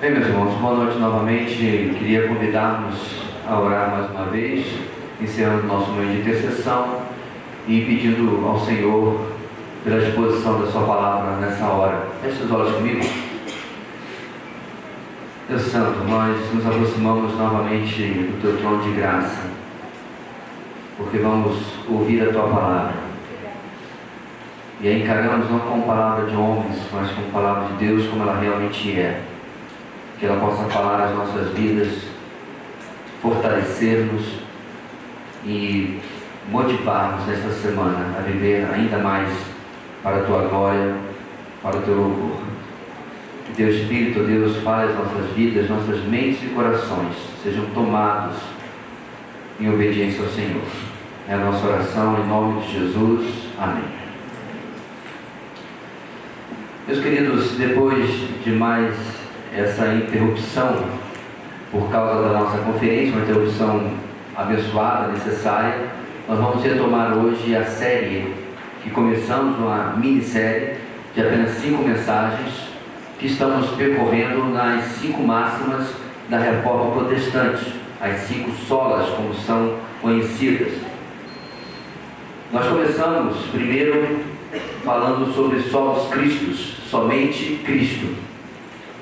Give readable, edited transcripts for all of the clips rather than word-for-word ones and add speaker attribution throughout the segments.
Speaker 1: Bem, meus irmãos, boa noite novamente. Queria convidar-nos a orar mais uma vez, encerrando nosso momento de intercessão e pedindo ao Senhor pela exposição da sua palavra nessa hora. Feche os olhos comigo. Deus Santo, nós nos aproximamos novamente do Teu trono de graça, porque vamos ouvir a Tua palavra. E a encaramos não como palavra de homens, mas como palavra de Deus, como ela realmente é. Que ela possa falar às nossas vidas, fortalecer-nos e motivar-nos nesta semana a viver ainda mais para a Tua glória, para o Teu louvor. Que Teu Espírito, Deus, fale as nossas vidas, nossas mentes e corações sejam tomados em obediência ao Senhor. É a nossa oração em nome de Jesus. Amém. Meus queridos, depois de mais essa interrupção por causa da nossa conferência, uma interrupção abençoada, necessária, nós vamos retomar hoje a série que começamos, uma minissérie de apenas 5 mensagens que estamos percorrendo nas 5 máximas da Reforma Protestante, as 5 solas, como são conhecidas. Nós começamos primeiro falando sobre solos Cristos, somente Cristo.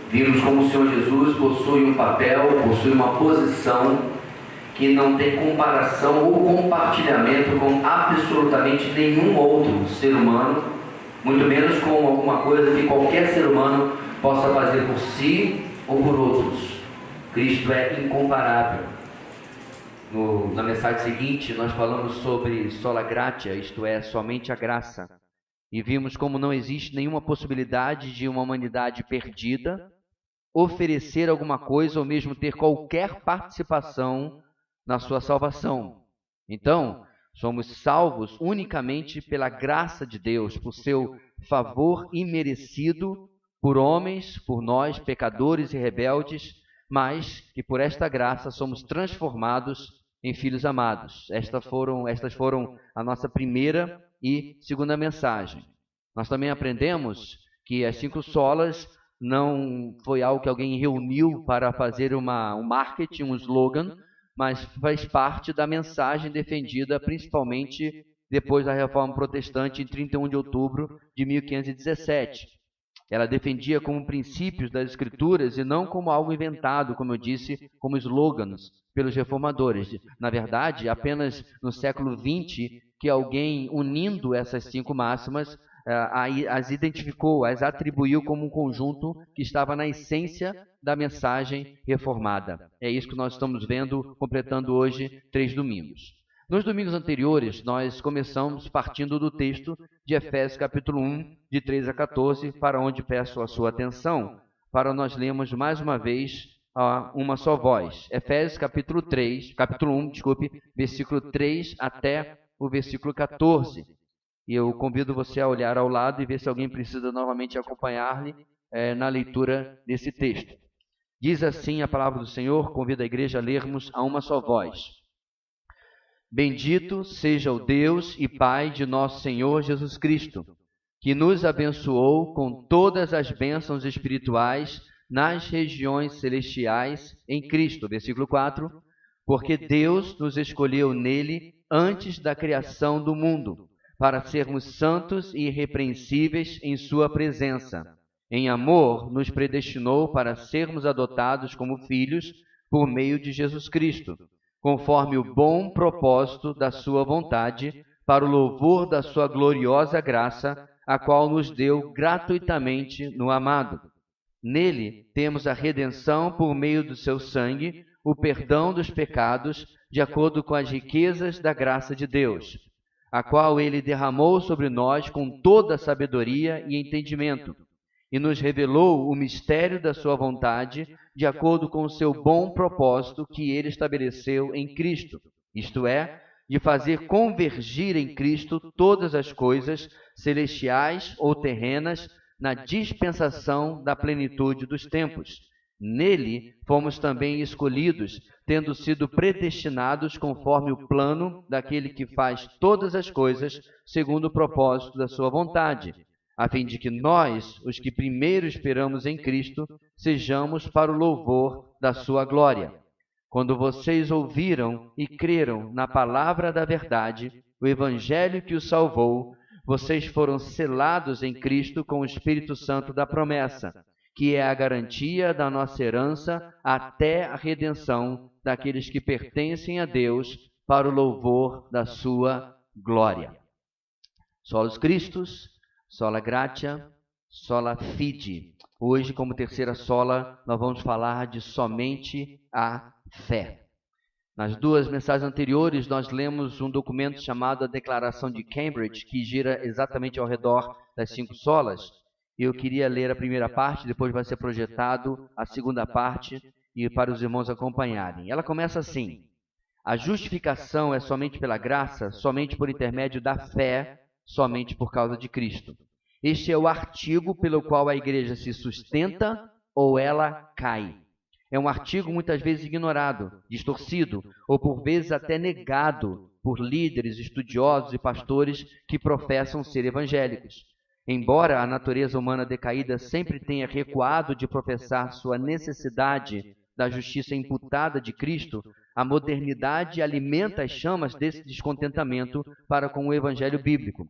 Speaker 1: Vimos como o Senhor Jesus possui um papel, possui uma posição que não tem comparação ou compartilhamento com absolutamente nenhum outro ser humano, muito menos com alguma coisa que qualquer ser humano possa fazer por si ou por outros. Cristo é incomparável. Na mensagem seguinte, nós falamos sobre sola gratia, isto é, somente a graça. E vimos como não existe nenhuma possibilidade de uma humanidade perdida oferecer alguma coisa ou mesmo ter qualquer participação na sua salvação. Então, somos salvos unicamente pela graça de Deus, por seu favor imerecido por homens, por nós, pecadores e rebeldes, mas que por esta graça somos transformados em filhos amados. Estas foram a nossa primeira e segunda mensagem. Nós também aprendemos que as 5 solas não foi algo que alguém reuniu para fazer um marketing, um slogan, mas faz parte da mensagem defendida principalmente depois da Reforma Protestante em 31 de outubro de 1517. Ela defendia como princípios das Escrituras e não como algo inventado, como eu disse, como slogans pelos reformadores. Na verdade, apenas no século XX que alguém, unindo essas 5 máximas, as identificou, as atribuiu como um conjunto que estava na essência da mensagem reformada. É isso que nós estamos vendo, completando hoje 3 domingos. Nos domingos anteriores, nós começamos partindo do texto de Efésios capítulo 1, de 3 a 14, para onde peço a sua atenção, para nós lermos mais uma vez uma só voz. Efésios capítulo 1, versículo 3 até o versículo 14. E eu convido você a olhar ao lado e ver se alguém precisa novamente acompanhar-lhe na leitura desse texto. Diz assim a palavra do Senhor, convido a igreja a lermos a uma só voz. Bendito seja o Deus e Pai de nosso Senhor Jesus Cristo, que nos abençoou com todas as bênçãos espirituais nas regiões celestiais em Cristo. Versículo 4. Porque Deus nos escolheu nele antes da criação do mundo, para sermos santos e irrepreensíveis em sua presença. Em amor, nos predestinou para sermos adotados como filhos por meio de Jesus Cristo, conforme o bom propósito da sua vontade, para o louvor da sua gloriosa graça, a qual nos deu gratuitamente no amado. Nele temos a redenção por meio do seu sangue, o perdão dos pecados, de acordo com as riquezas da graça de Deus, a qual ele derramou sobre nós com toda sabedoria e entendimento, e nos revelou o mistério da sua vontade, de acordo com o seu bom propósito que ele estabeleceu em Cristo, isto é, de fazer convergir em Cristo todas as coisas, celestiais ou terrenas, na dispensação da plenitude dos tempos. Nele fomos também escolhidos, tendo sido predestinados conforme o plano daquele que faz todas as coisas segundo o propósito da sua vontade, a fim de que nós, os que primeiro esperamos em Cristo,
Speaker 2: sejamos para o louvor da sua glória. Quando vocês ouviram e creram na palavra da verdade, o evangelho que os salvou, vocês foram selados em Cristo com o Espírito Santo da promessa, que é a garantia da nossa herança até a redenção daqueles que pertencem a Deus para o louvor da sua glória. Solos Christus, sola gratia, sola fide. Hoje, como terceira sola, nós vamos falar de somente a fé. Nas duas mensagens anteriores, nós lemos um documento chamado a Declaração de Cambridge, que gira exatamente ao redor das 5 solas. Eu queria ler a primeira parte, depois vai ser projetado a segunda parte, e para os irmãos acompanharem. Ela começa assim: a justificação é somente pela graça, somente por intermédio da fé, somente por causa de Cristo. Este é o artigo pelo qual a igreja se sustenta ou ela cai. É um artigo muitas vezes ignorado, distorcido ou por vezes até negado por líderes, estudiosos e pastores que professam ser evangélicos. Embora a natureza humana decaída sempre tenha recuado de professar sua necessidade da justiça imputada de Cristo, a modernidade alimenta as chamas desse descontentamento para com o evangelho bíblico.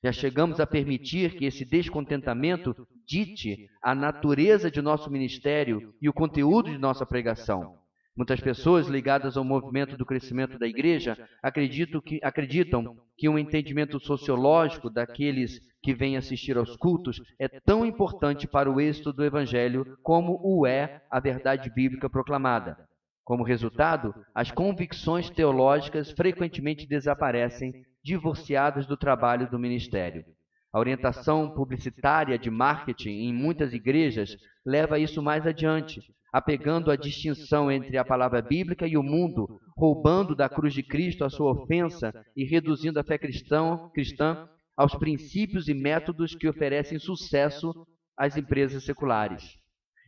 Speaker 2: Já chegamos a permitir que esse descontentamento dite a natureza de nosso ministério e o conteúdo de nossa pregação. Muitas pessoas ligadas ao movimento do crescimento da igreja acreditam que um entendimento sociológico daqueles que vêm assistir aos cultos é tão importante para o êxito do evangelho como o é a verdade bíblica proclamada. Como resultado, as convicções teológicas frequentemente desaparecem, divorciadas do trabalho do ministério. A orientação publicitária de marketing em muitas igrejas leva isso mais adiante, apegando a distinção entre a palavra bíblica e o mundo, roubando da cruz de Cristo a sua ofensa e reduzindo a fé cristã aos princípios e métodos que oferecem sucesso às empresas seculares.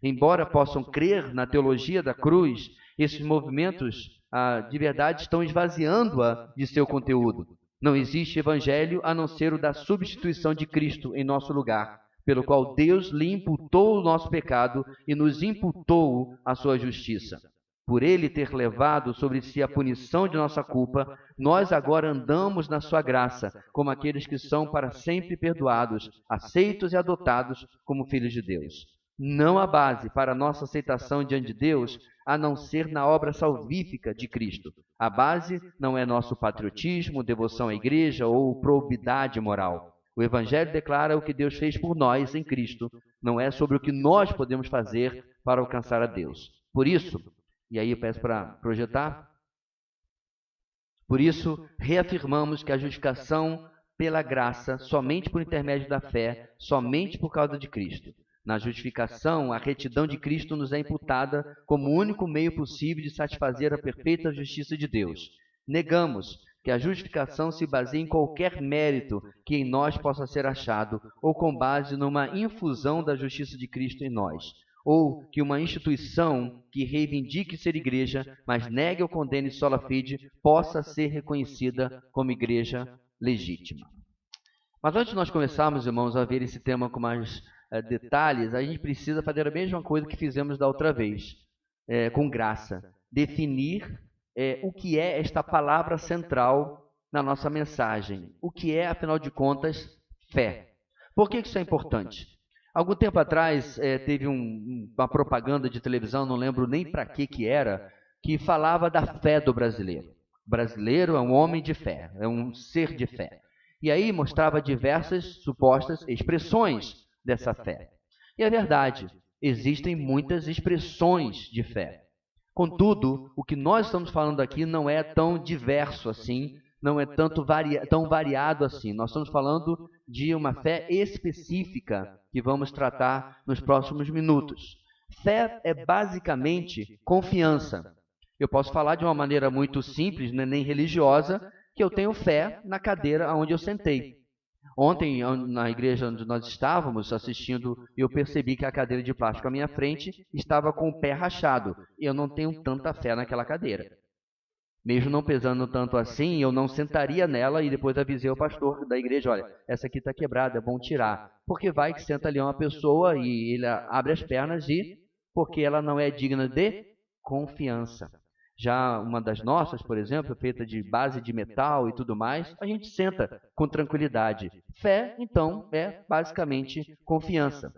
Speaker 2: Embora possam crer na teologia da cruz, esses movimentos de verdade estão esvaziando-a de seu conteúdo. Não existe evangelho a não ser o da substituição de Cristo em nosso lugar, pelo qual Deus lhe imputou o nosso pecado e nos imputou a sua justiça. Por ele ter levado sobre si a punição de nossa culpa, nós agora andamos na sua graça, como aqueles que são para sempre perdoados, aceitos e adotados como filhos de Deus. Não há base para nossa aceitação diante de Deus, a não ser na obra salvífica de Cristo. A base não é nosso patriotismo, devoção à igreja ou probidade moral. O Evangelho declara o que Deus fez por nós em Cristo, não é sobre o que nós podemos fazer para alcançar a Deus. Por isso, e aí eu peço para projetar, por isso reafirmamos que a justificação pela graça, somente por intermédio da fé, somente por causa de Cristo. Na justificação, a retidão de Cristo nos é imputada como o único meio possível de satisfazer a perfeita justiça de Deus. Negamos que a justificação se baseie em qualquer mérito que em nós possa ser achado, ou com base numa infusão da justiça de Cristo em nós, ou que uma instituição que reivindique ser igreja, mas negue ou condene sola fide, possa ser reconhecida como igreja legítima. Mas antes de nós começarmos, irmãos, a ver esse tema com mais detalhes, a gente precisa fazer a mesma coisa que fizemos da outra vez, com graça. Definir o que é esta palavra central na nossa mensagem. O que é, afinal de contas, fé. Por que isso é importante? Algum tempo atrás, teve uma propaganda de televisão, não lembro nem para que era, que falava da fé do brasileiro. O brasileiro é um homem de fé, é um ser de fé. E aí mostrava diversas supostas expressões dessa fé. E é verdade, existem muitas expressões de fé. Contudo, o que nós estamos falando aqui não é tão diverso assim, não é tão variado assim. Nós estamos falando de uma fé específica que vamos tratar nos próximos minutos. Fé é basicamente confiança. Eu posso falar de uma maneira muito simples, nem religiosa, que eu tenho fé na cadeira onde eu sentei. Ontem, na igreja onde nós estávamos assistindo, eu percebi que a cadeira de plástico à minha frente estava com o pé rachado. Eu não tenho tanta fé naquela cadeira. Mesmo não pesando tanto assim, eu não sentaria nela e depois avisei ao pastor da igreja, olha, essa aqui está quebrada, é bom tirar. Porque vai que senta ali uma pessoa e ele abre as pernas e porque ela não é digna de confiança. Já uma das nossas, por exemplo, feita de base de metal e tudo mais, a gente senta com tranquilidade. Fé, então, é basicamente confiança.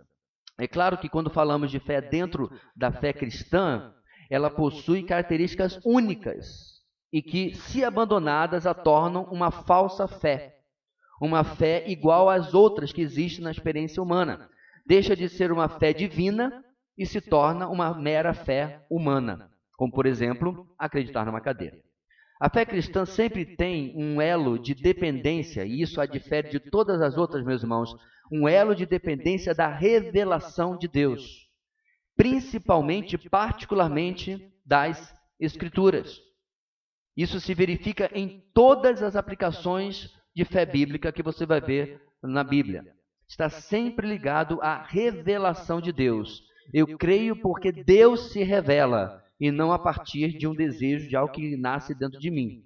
Speaker 2: É claro que quando falamos de fé dentro da fé cristã, ela possui características únicas e que, se abandonadas, a tornam uma falsa fé. Uma fé igual às outras que existem na experiência humana. Deixa de ser uma fé divina e se torna uma mera fé humana, como, por exemplo, acreditar numa cadeira. A fé cristã sempre tem um elo de dependência, e isso a difere de todas as outras, meus irmãos, um elo de dependência da revelação de Deus, principalmente, particularmente, das Escrituras. Isso se verifica em todas as aplicações de fé bíblica que você vai ver na Bíblia. Está sempre ligado à revelação de Deus. Eu creio porque Deus se revela, e não a partir de um desejo de algo que nasce dentro de mim.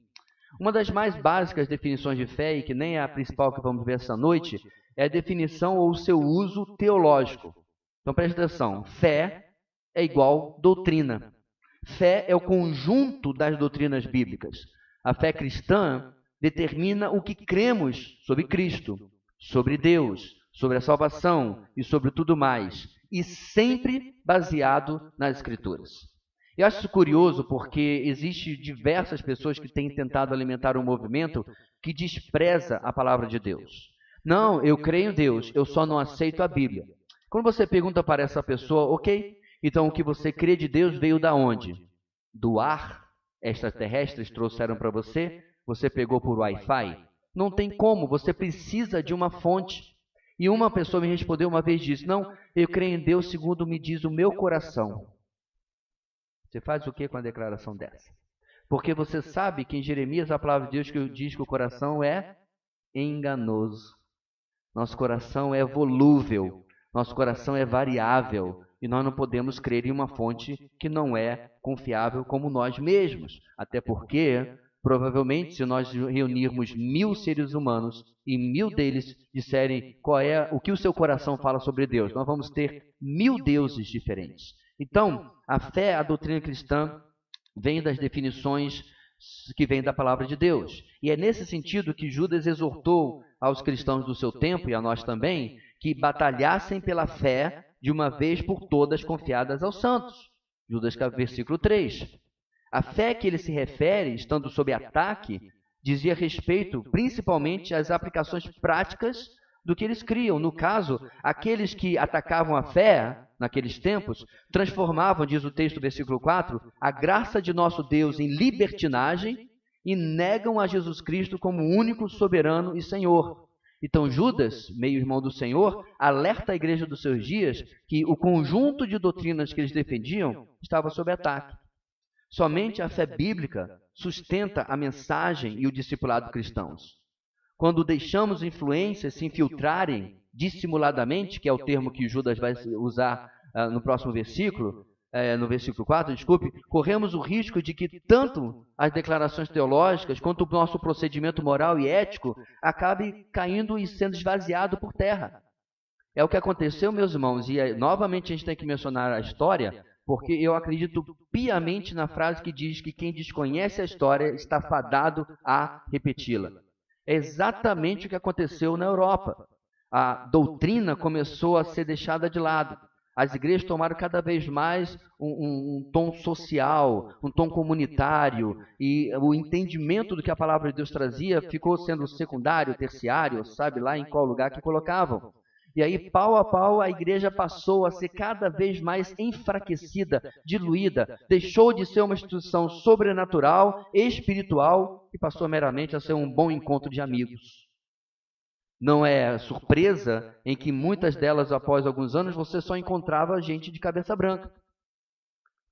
Speaker 2: Uma das mais básicas definições de fé, e que nem é a principal que vamos ver essa noite, é a definição ou o seu uso teológico. Então preste atenção, fé é igual doutrina. Fé é o conjunto das doutrinas bíblicas. A fé cristã determina o que cremos sobre Cristo, sobre Deus, sobre a salvação e sobre tudo mais, e sempre baseado nas Escrituras. Eu acho isso curioso porque existe diversas pessoas que têm tentado alimentar um movimento que despreza a palavra de Deus. Não, eu creio em Deus, eu só não aceito a Bíblia. Quando você pergunta para essa pessoa, ok, então o que você crê de Deus veio da onde? Do ar? Extraterrestres trouxeram para você? Você pegou por Wi-Fi? Não tem como, você precisa de uma fonte. E uma pessoa me respondeu uma vez, disse, não, eu creio em Deus segundo me diz o meu coração. Você faz o que com a declaração dessa? Porque você sabe que em Jeremias a palavra de Deus diz que o coração é enganoso. Nosso coração é volúvel, nosso coração é variável, e nós não podemos crer em uma fonte que não é confiável como nós mesmos. Até porque, provavelmente, se nós reunirmos 1000 seres humanos e 1000 deles disserem o que o seu coração fala sobre Deus, nós vamos ter 1000 deuses diferentes. Então, a fé, a doutrina cristã, vem das definições que vêm da palavra de Deus. E é nesse sentido que Judas exortou aos cristãos do seu tempo, e a nós também, que batalhassem pela fé de uma vez por todas confiadas aos santos. Judas, versículo 3. A fé que ele se refere, estando sob ataque, dizia respeito principalmente às aplicações práticas do que eles criam. No caso, aqueles que atacavam a fé, naqueles tempos, transformavam, diz o texto, versículo 4, a graça de nosso Deus em libertinagem e negam a Jesus Cristo como único soberano e Senhor. Então Judas, meio-irmão do Senhor, alerta a igreja dos seus dias que o conjunto de doutrinas que eles defendiam estava sob ataque. Somente a fé bíblica sustenta a mensagem e o discipulado cristãos. Quando deixamos influências se infiltrarem dissimuladamente, que é o termo que Judas vai usar no próximo versículo, no versículo 4, corremos o risco de que tanto as declarações teológicas quanto o nosso procedimento moral e ético acabe caindo e sendo esvaziado por terra. É o que aconteceu, meus irmãos, e novamente a gente tem que mencionar a história, porque eu acredito piamente na frase que diz que quem desconhece a história está fadado a repeti-la. É exatamente o que aconteceu na Europa. A doutrina começou a ser deixada de lado. As igrejas tomaram cada vez mais um tom social, um tom comunitário, e o entendimento do que a palavra de Deus trazia ficou sendo secundário, terciário, sabe lá em qual lugar que colocavam. E aí, pau a pau, a igreja passou a ser cada vez mais enfraquecida, diluída, deixou de ser uma instituição sobrenatural, espiritual, e passou meramente a ser um bom encontro de amigos. Não é surpresa em que muitas delas, após alguns anos, você só encontrava gente de cabeça branca.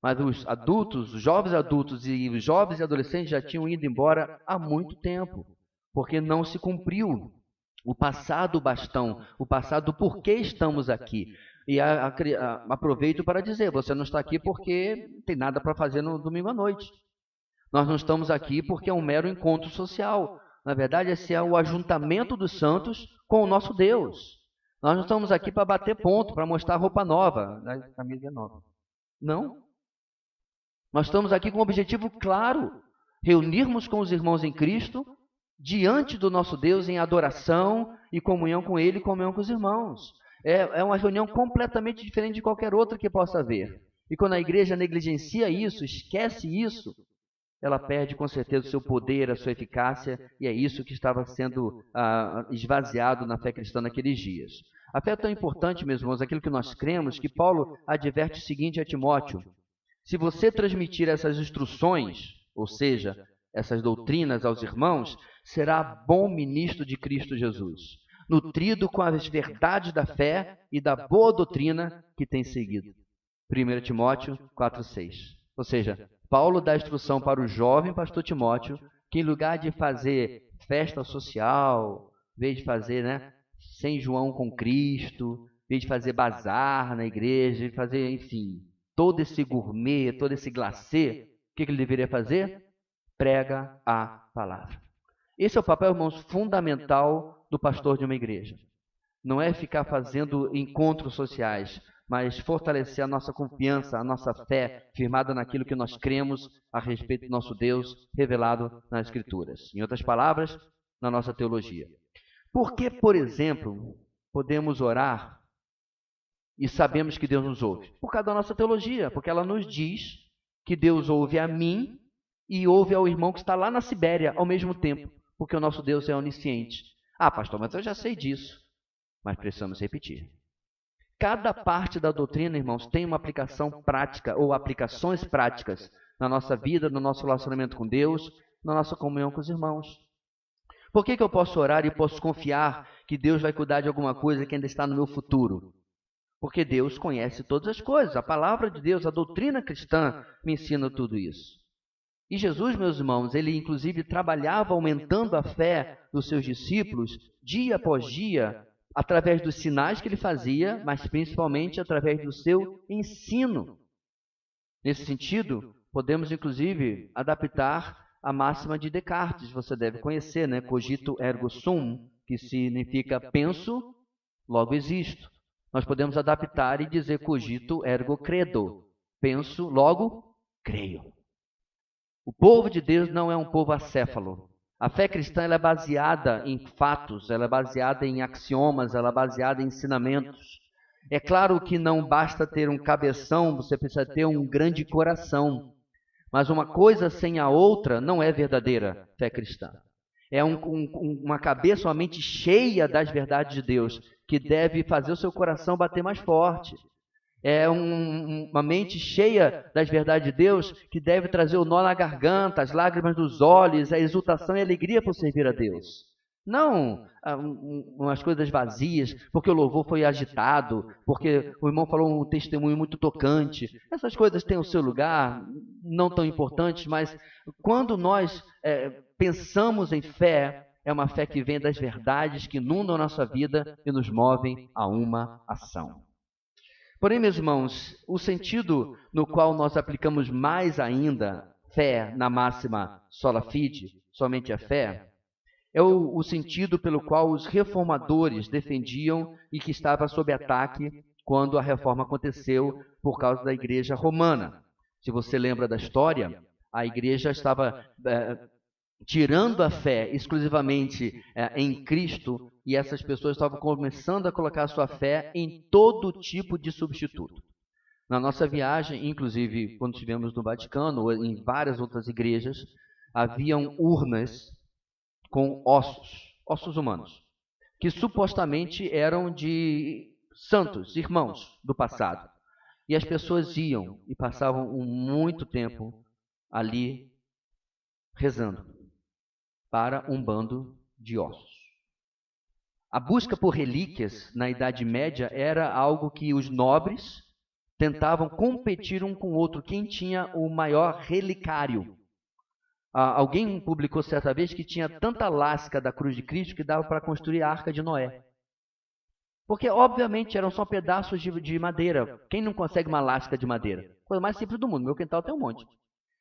Speaker 2: Mas os adultos, os jovens adultos e os jovens e adolescentes já tinham ido embora há muito tempo, porque não se cumpriu o passado bastão, o passado por que estamos aqui. E aproveito para dizer, você não está aqui porque não tem nada para fazer no domingo à noite. Nós não estamos aqui porque é um mero encontro social. Na verdade, esse é o ajuntamento dos santos com o nosso Deus. Nós não estamos aqui para bater ponto, para mostrar roupa nova. A camisa é nova. Não. Nós estamos aqui com um objetivo claro: reunirmos com os irmãos em Cristo, diante do nosso Deus, em adoração e comunhão com Ele e comunhão com os irmãos. É uma reunião completamente diferente de qualquer outra que possa haver. E quando a igreja negligencia isso, esquece isso, ela perde com certeza o seu poder, a sua eficácia, e é isso que estava sendo esvaziado na fé cristã naqueles dias. A fé é tão importante, meus irmãos, aquilo que nós cremos, que Paulo adverte o seguinte a Timóteo: se você transmitir essas instruções, ou seja, essas doutrinas aos irmãos, será bom ministro de Cristo Jesus, nutrido com as verdades da fé e da boa doutrina que tem seguido. 1 Timóteo 4,6. Ou seja, Paulo dá instrução para o jovem pastor Timóteo que, em lugar de fazer festa social, em vez de fazer São João com Cristo, em vez de fazer bazar na igreja, de fazer, enfim, todo esse gourmet, todo esse glacê, o que ele deveria fazer? Prega a palavra. Esse é o papel, irmãos, fundamental do pastor de uma igreja. Não é ficar fazendo encontros sociais, mas fortalecer a nossa confiança, a nossa fé, firmada naquilo que nós cremos a respeito do nosso Deus, revelado nas Escrituras. Em outras palavras, na nossa teologia. Por que, por exemplo, podemos orar e sabemos que Deus nos ouve? Por causa da nossa teologia, porque ela nos diz que Deus ouve a mim e ouve ao irmão que está lá na Sibéria ao mesmo tempo, porque o nosso Deus é onisciente. Ah, pastor, mas eu já sei disso. Mas precisamos repetir. Cada parte da doutrina, irmãos, tem uma aplicação prática ou aplicações práticas na nossa vida, no nosso relacionamento com Deus, na nossa comunhão com os irmãos. Por que eu posso orar e posso confiar que Deus vai cuidar de alguma coisa que ainda está no meu futuro? Porque Deus conhece todas as coisas. A palavra de Deus, a doutrina cristã me ensina tudo isso. E Jesus, meus irmãos, ele inclusive trabalhava aumentando a fé dos seus discípulos dia após dia, através dos sinais que ele fazia, mas principalmente através do seu ensino. Nesse sentido, podemos inclusive adaptar a máxima de Descartes, você deve conhecer, Cogito ergo sum, que significa penso, logo existo. Nós podemos adaptar e dizer cogito ergo credo, penso, logo creio. O povo de Deus não é um povo acéfalo. A fé cristã ela é baseada em fatos, ela é baseada em axiomas, ela é baseada em ensinamentos. É claro que não basta ter um cabeção, você precisa ter um grande coração. Mas uma coisa sem a outra não é verdadeira fé cristã. É uma cabeça, uma mente cheia das verdades de Deus, que deve fazer o seu coração bater mais forte. É uma mente cheia das verdades de Deus que deve trazer o nó na garganta, as lágrimas dos olhos, a exultação e a alegria por servir a Deus. Não umas coisas vazias, porque o louvor foi agitado, porque o irmão falou um testemunho muito tocante. Essas coisas têm o seu lugar, não tão importantes, mas quando nós pensamos em fé, é uma fé que vem das verdades que inundam a nossa vida e nos movem a uma ação. Porém, meus irmãos, o sentido no qual nós aplicamos mais ainda fé na máxima sola fide, somente a fé, é o sentido pelo qual os reformadores defendiam e que estava sob ataque quando a reforma aconteceu por causa da igreja romana. Se você lembra da história, a igreja estava tirando a fé exclusivamente em Cristo, e essas pessoas estavam começando a colocar a sua fé em todo tipo de substituto. Na nossa viagem, inclusive quando estivemos no Vaticano ou em várias outras igrejas, haviam urnas com ossos humanos, que supostamente eram de santos, irmãos do passado. E as pessoas iam e passavam muito tempo ali rezando para um bando de ossos. A busca por relíquias na Idade Média era algo que os nobres tentavam competir um com o outro, quem tinha o maior relicário. Alguém publicou certa vez que tinha tanta lasca da cruz de Cristo que dava para construir a Arca de Noé. Porque, obviamente, eram só pedaços de madeira. Quem não consegue uma lasca de madeira? Coisa mais simples do mundo. Meu quintal tem um monte.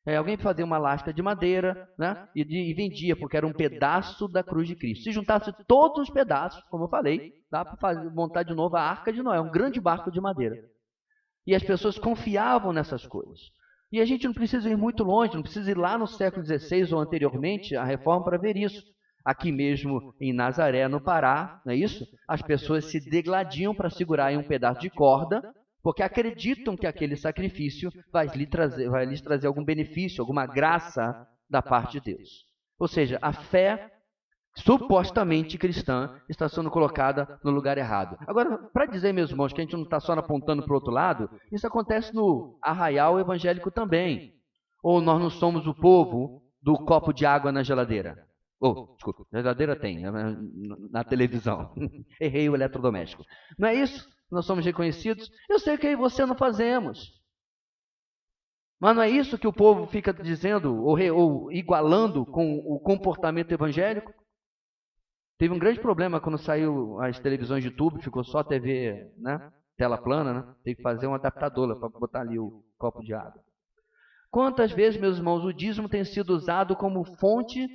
Speaker 2: Alguém fazia uma lasca de madeira, e vendia, porque era um pedaço da cruz de Cristo. Se juntasse todos os pedaços, como eu falei, dá para montar de novo a Arca de Noé, um grande barco de madeira. E as pessoas confiavam nessas coisas. E a gente não precisa ir muito longe, não precisa ir lá no século XVI ou anteriormente, a reforma, para ver isso. Aqui mesmo em Nazaré, no Pará, não é isso? As pessoas se degladiam para segurar em um pedaço de corda, porque acreditam que aquele sacrifício vai lhes trazer algum benefício, alguma graça da parte de Deus. Ou seja, a fé supostamente cristã está sendo colocada no lugar errado. Agora, para dizer, meus irmãos, que a gente não está só apontando para o outro lado, isso acontece no arraial evangélico também. Ou nós não somos o povo do copo de água na geladeira. Desculpa, geladeira tem, na televisão. Errei o eletrodoméstico. Não é isso? Nós somos reconhecidos? Eu sei que eu e você não fazemos. Mas não é isso que o povo fica dizendo, ou igualando com o comportamento evangélico? Teve um grande problema quando saiu as televisões de tubo, ficou só TV, né? Tela plana, né? Teve que fazer uma adaptadora para botar ali o copo de água. Quantas vezes, meus irmãos, o dízimo tem sido usado como fonte,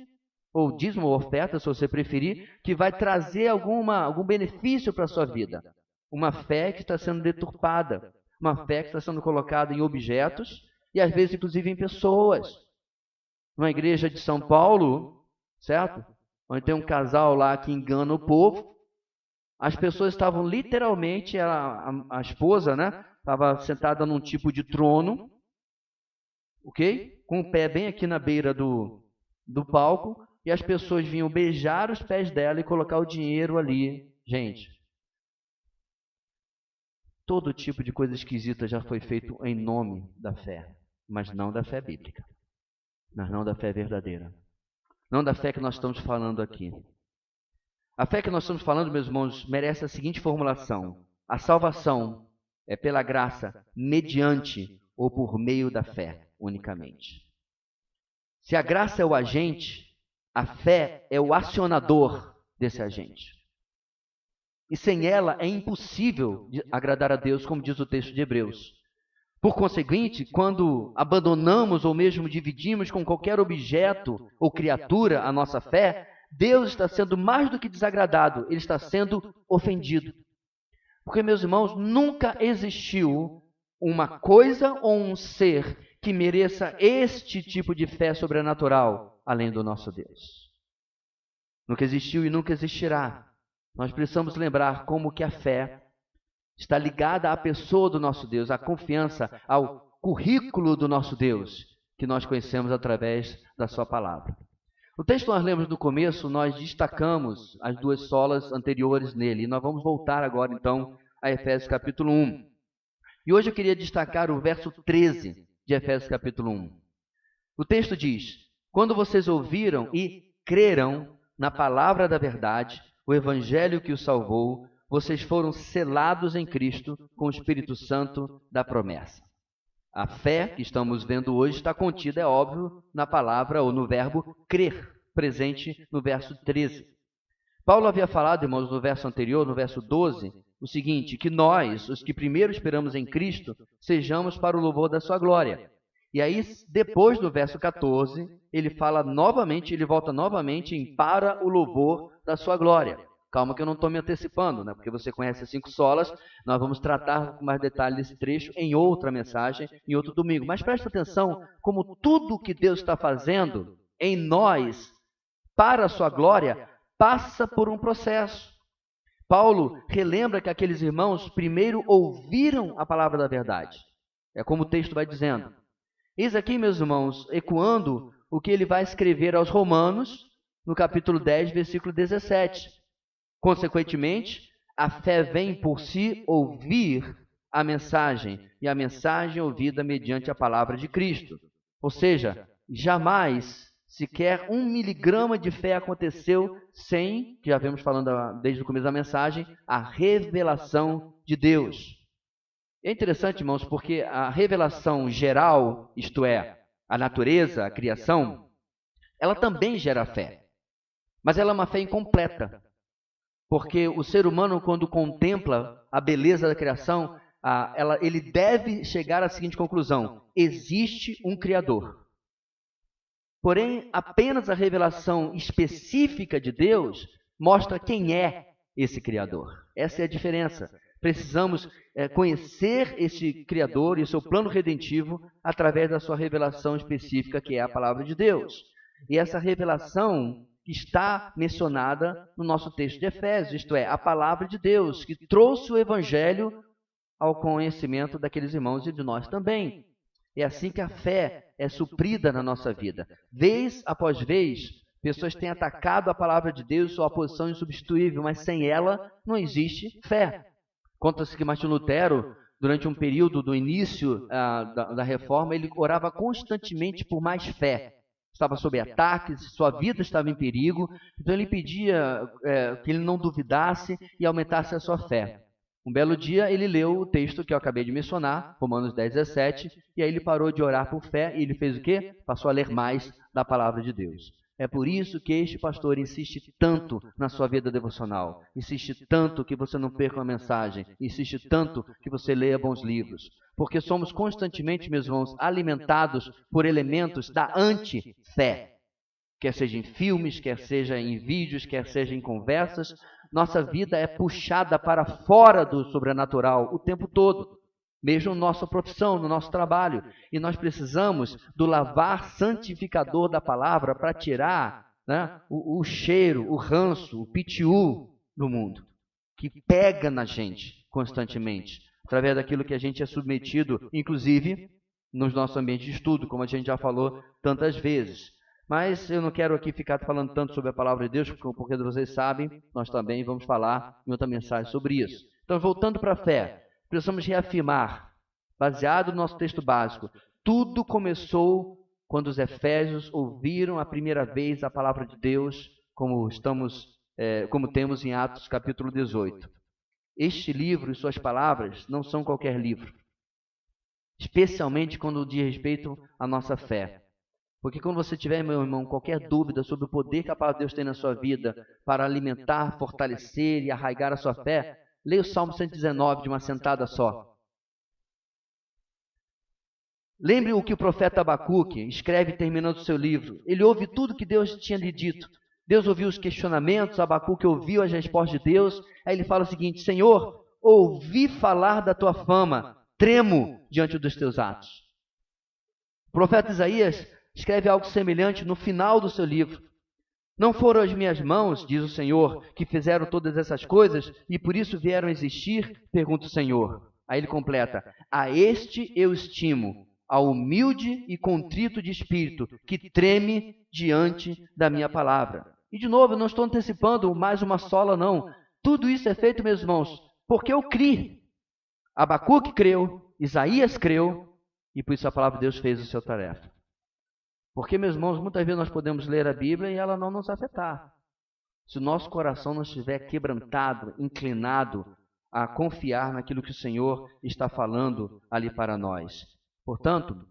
Speaker 2: ou dízimo ou oferta, se você preferir, que vai trazer algum benefício para a sua vida? Uma fé que está sendo deturpada, uma fé que está sendo colocada em objetos e às vezes inclusive em pessoas. Numa igreja de São Paulo, certo? Onde tem um casal lá que engana o povo, as pessoas estavam literalmente, a esposa, né? Estava sentada num tipo de trono, ok? Com o pé bem aqui na beira do palco, e as pessoas vinham beijar os pés dela e colocar o dinheiro ali. Gente, todo tipo de coisa esquisita já foi feito em nome da fé, mas não da fé bíblica, mas não da fé verdadeira. Não da fé que nós estamos falando aqui. A fé que nós estamos falando, meus irmãos, merece a seguinte formulação: a salvação é pela graça, mediante ou por meio da fé, unicamente. Se a graça é o agente, a fé é o acionador desse agente. E sem ela é impossível agradar a Deus, como diz o texto de Hebreus. Por conseguinte, quando abandonamos ou mesmo dividimos com qualquer objeto ou criatura a nossa fé, Deus está sendo mais do que desagradado, Ele está sendo ofendido. Porque, meus irmãos, nunca existiu uma coisa ou um ser que mereça este tipo de fé sobrenatural, além do nosso Deus. Nunca existiu e nunca existirá. Nós precisamos lembrar como que a fé está ligada à pessoa do nosso Deus, à confiança, ao currículo do nosso Deus, que nós conhecemos através da sua palavra. O texto que nós lemos no começo, nós destacamos as duas solas anteriores nele, e nós vamos voltar agora, então, a Efésios capítulo 1. E hoje eu queria destacar o verso 13 de Efésios capítulo 1. O texto diz: quando vocês ouviram e creram na palavra da verdade, o evangelho que os salvou, vocês foram selados em Cristo com o Espírito Santo da promessa. A fé que estamos vendo hoje está contida, é óbvio, na palavra ou no verbo crer, presente no verso 13. Paulo havia falado, irmãos, no verso anterior, no verso 12, o seguinte: que nós, os que primeiro esperamos em Cristo, sejamos para o louvor da sua glória. E aí, depois do verso 14, ele fala novamente, ele volta novamente em para o louvor da sua glória. Calma que eu não estou me antecipando, né? Porque você conhece as 5 solas, nós vamos tratar com mais detalhe desse trecho em outra mensagem, em outro domingo. Mas preste atenção como tudo que Deus está fazendo em nós, para a sua glória, passa por um processo. Paulo relembra que aqueles irmãos primeiro ouviram a palavra da verdade. É como o texto vai dizendo. Eis aqui, meus irmãos, ecoando o que ele vai escrever aos Romanos, no capítulo 10, versículo 17. Consequentemente, a fé vem por si ouvir a mensagem, e a mensagem ouvida mediante a palavra de Cristo. Ou seja, jamais sequer 1 miligrama de fé aconteceu sem, que já vemos falando desde o começo da mensagem, a revelação de Deus. É interessante, irmãos, porque a revelação geral, isto é, a natureza, a criação, ela também gera fé. Mas ela é uma fé incompleta. Porque o ser humano, quando contempla a beleza da criação, ele deve chegar à seguinte conclusão: existe um Criador. Porém, apenas a revelação específica de Deus mostra quem é esse Criador. Essa é a diferença. precisamos conhecer esse Criador e o seu plano redentivo através da sua revelação específica, que é a palavra de Deus. E essa revelação está mencionada no nosso texto de Efésios, isto é, a palavra de Deus, que trouxe o Evangelho ao conhecimento daqueles irmãos e de nós também. É assim que a fé é suprida na nossa vida. Vez após vez, pessoas têm atacado a palavra de Deus, sua posição insubstituível, mas sem ela não existe fé. Conta-se que Martinho Lutero, durante um período do início da reforma, ele orava constantemente por mais fé. Estava sob ataques, sua vida estava em perigo, então ele pedia que ele não duvidasse e aumentasse a sua fé. Um belo dia ele leu o texto que eu acabei de mencionar, Romanos 10, 17, e aí ele parou de orar por fé e ele fez o quê? Passou a ler mais da palavra de Deus. É por isso que este pastor insiste tanto na sua vida devocional, insiste tanto que você não perca uma mensagem, insiste tanto que você leia bons livros, porque somos constantemente, meus irmãos, alimentados por elementos da anti-fé, quer seja em filmes, quer seja em vídeos, quer seja em conversas. Nossa vida é puxada para fora do sobrenatural o tempo todo, mesmo na nossa profissão, no nosso trabalho. E nós precisamos do lavar santificador da palavra para tirar, né, o cheiro, o ranço, o pitiu do mundo, que pega na gente constantemente, através daquilo que a gente é submetido, inclusive nos nossos ambientes de estudo, como a gente já falou tantas vezes. Mas eu não quero aqui ficar falando tanto sobre a palavra de Deus, porque vocês sabem, nós também vamos falar em outra mensagem sobre isso. Então, voltando para a fé, precisamos reafirmar, baseado no nosso texto básico, tudo começou quando os efésios ouviram a primeira vez a palavra de Deus, como temos em Atos capítulo 18. Este livro e suas palavras não são qualquer livro, especialmente quando diz respeito à nossa fé. Porque quando você tiver, meu irmão, qualquer dúvida sobre o poder que a palavra de Deus tem na sua vida para alimentar, fortalecer e arraigar a sua fé, leia o Salmo 119 de uma sentada só. Lembre o que o profeta Abacuque escreve terminando o seu livro. Ele ouve tudo que Deus tinha lhe dito. Deus ouviu os questionamentos, Abacuque ouviu as respostas de Deus. Aí ele fala o seguinte: Senhor, ouvi falar da tua fama, tremo diante dos teus atos. O profeta Isaías escreve algo semelhante no final do seu livro. Não foram as minhas mãos, diz o Senhor, que fizeram todas essas coisas e por isso vieram a existir? Pergunta o Senhor. Aí ele completa: a este eu estimo, ao humilde e contrito de espírito, que treme diante da minha palavra. E de novo, eu não estou antecipando mais uma sola, não. Tudo isso é feito, meus irmãos, porque eu criei. Abacuque creu, Isaías creu, e por isso a palavra de Deus fez a sua tarefa. Porque, meus irmãos, muitas vezes nós podemos ler a Bíblia e ela não nos afetar. Se o nosso coração não estiver quebrantado, inclinado a confiar naquilo que o Senhor está falando ali para nós. Portanto,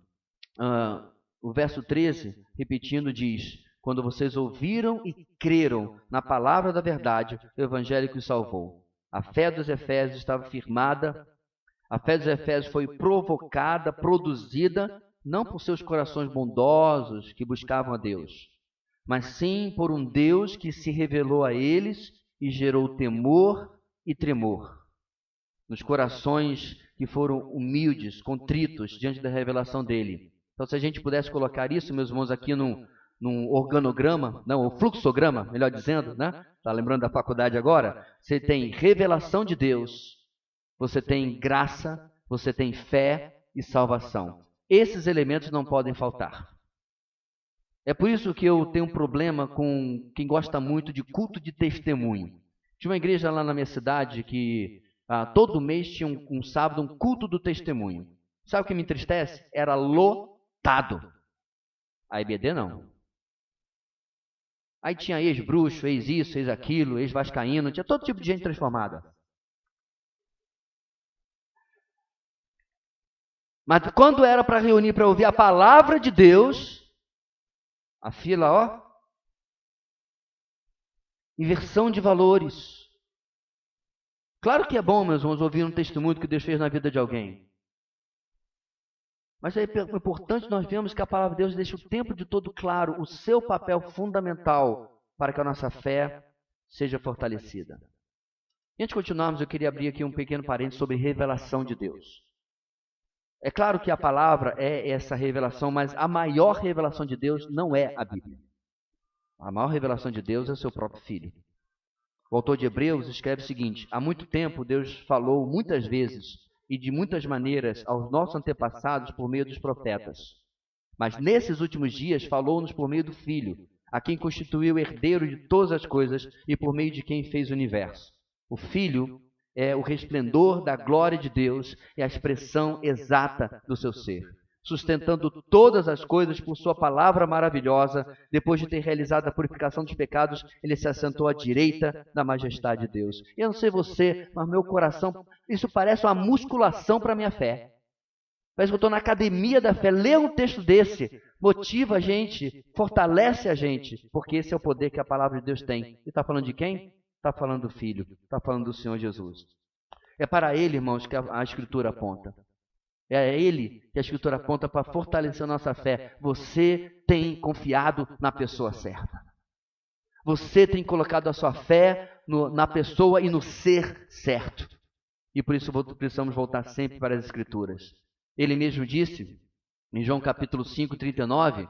Speaker 2: o verso 13, repetindo, diz: quando vocês ouviram e creram na palavra da verdade, o Evangelho que os salvou. A fé dos Efésios estava firmada, a fé dos Efésios foi provocada, produzida, não por seus corações bondosos que buscavam a Deus, mas sim por um Deus que se revelou a eles e gerou temor e tremor nos corações que foram humildes, contritos diante da revelação dele. Então, se a gente pudesse colocar isso, meus irmãos, aqui num organograma, não, o fluxograma, melhor dizendo, né? Está lembrando da faculdade agora? Você tem revelação de Deus, você tem graça, você tem fé e salvação. Esses elementos não podem faltar. É por isso que eu tenho um problema com quem gosta muito de culto de testemunho. Tinha uma igreja lá na minha cidade que todo mês tinha um sábado, um culto do testemunho. Sabe o que me entristece? Era lotado. A IBD não. Aí tinha ex-bruxo, ex-isso, ex-aquilo, ex-vascaíno, tinha todo tipo de gente transformada. Mas quando era para reunir para ouvir a palavra de Deus, a fila, ó, inversão de valores. Claro que é bom, meus irmãos, ouvir um testemunho que Deus fez na vida de alguém. Mas é importante nós vermos que a palavra de Deus deixa o tempo de todo claro o seu papel fundamental para que a nossa fé seja fortalecida. E antes de continuarmos, eu queria abrir aqui um pequeno parênteses sobre revelação de Deus. É claro que a palavra é essa revelação, mas a maior revelação de Deus não é a Bíblia. A maior revelação de Deus é o seu próprio Filho. O autor de Hebreus escreve o seguinte: há muito tempo Deus falou muitas vezes e de muitas maneiras aos nossos antepassados por meio dos profetas. Mas nesses últimos dias falou-nos por meio do Filho, a quem constituiu herdeiro de todas as coisas e por meio de quem fez o universo. O Filho é o resplendor da glória de Deus e a expressão exata do seu ser, sustentando todas as coisas por sua palavra maravilhosa. Depois de ter realizado a purificação dos pecados, ele se assentou à direita da majestade de Deus. Eu não sei você, mas meu coração, isso parece uma musculação para a minha fé. Parece que eu estou na academia da fé. Ler um texto desse motiva a gente, fortalece a gente, porque esse é o poder que a palavra de Deus tem. E está falando de quem? Está falando do Filho, está falando do Senhor Jesus. É para Ele, irmãos, que a Escritura aponta. É a Ele que a Escritura aponta para fortalecer a nossa fé. Você tem confiado na pessoa certa. Você tem colocado a sua fé na pessoa e no ser certo. E por isso precisamos voltar sempre para as Escrituras. Ele mesmo disse, em João capítulo 5, 39,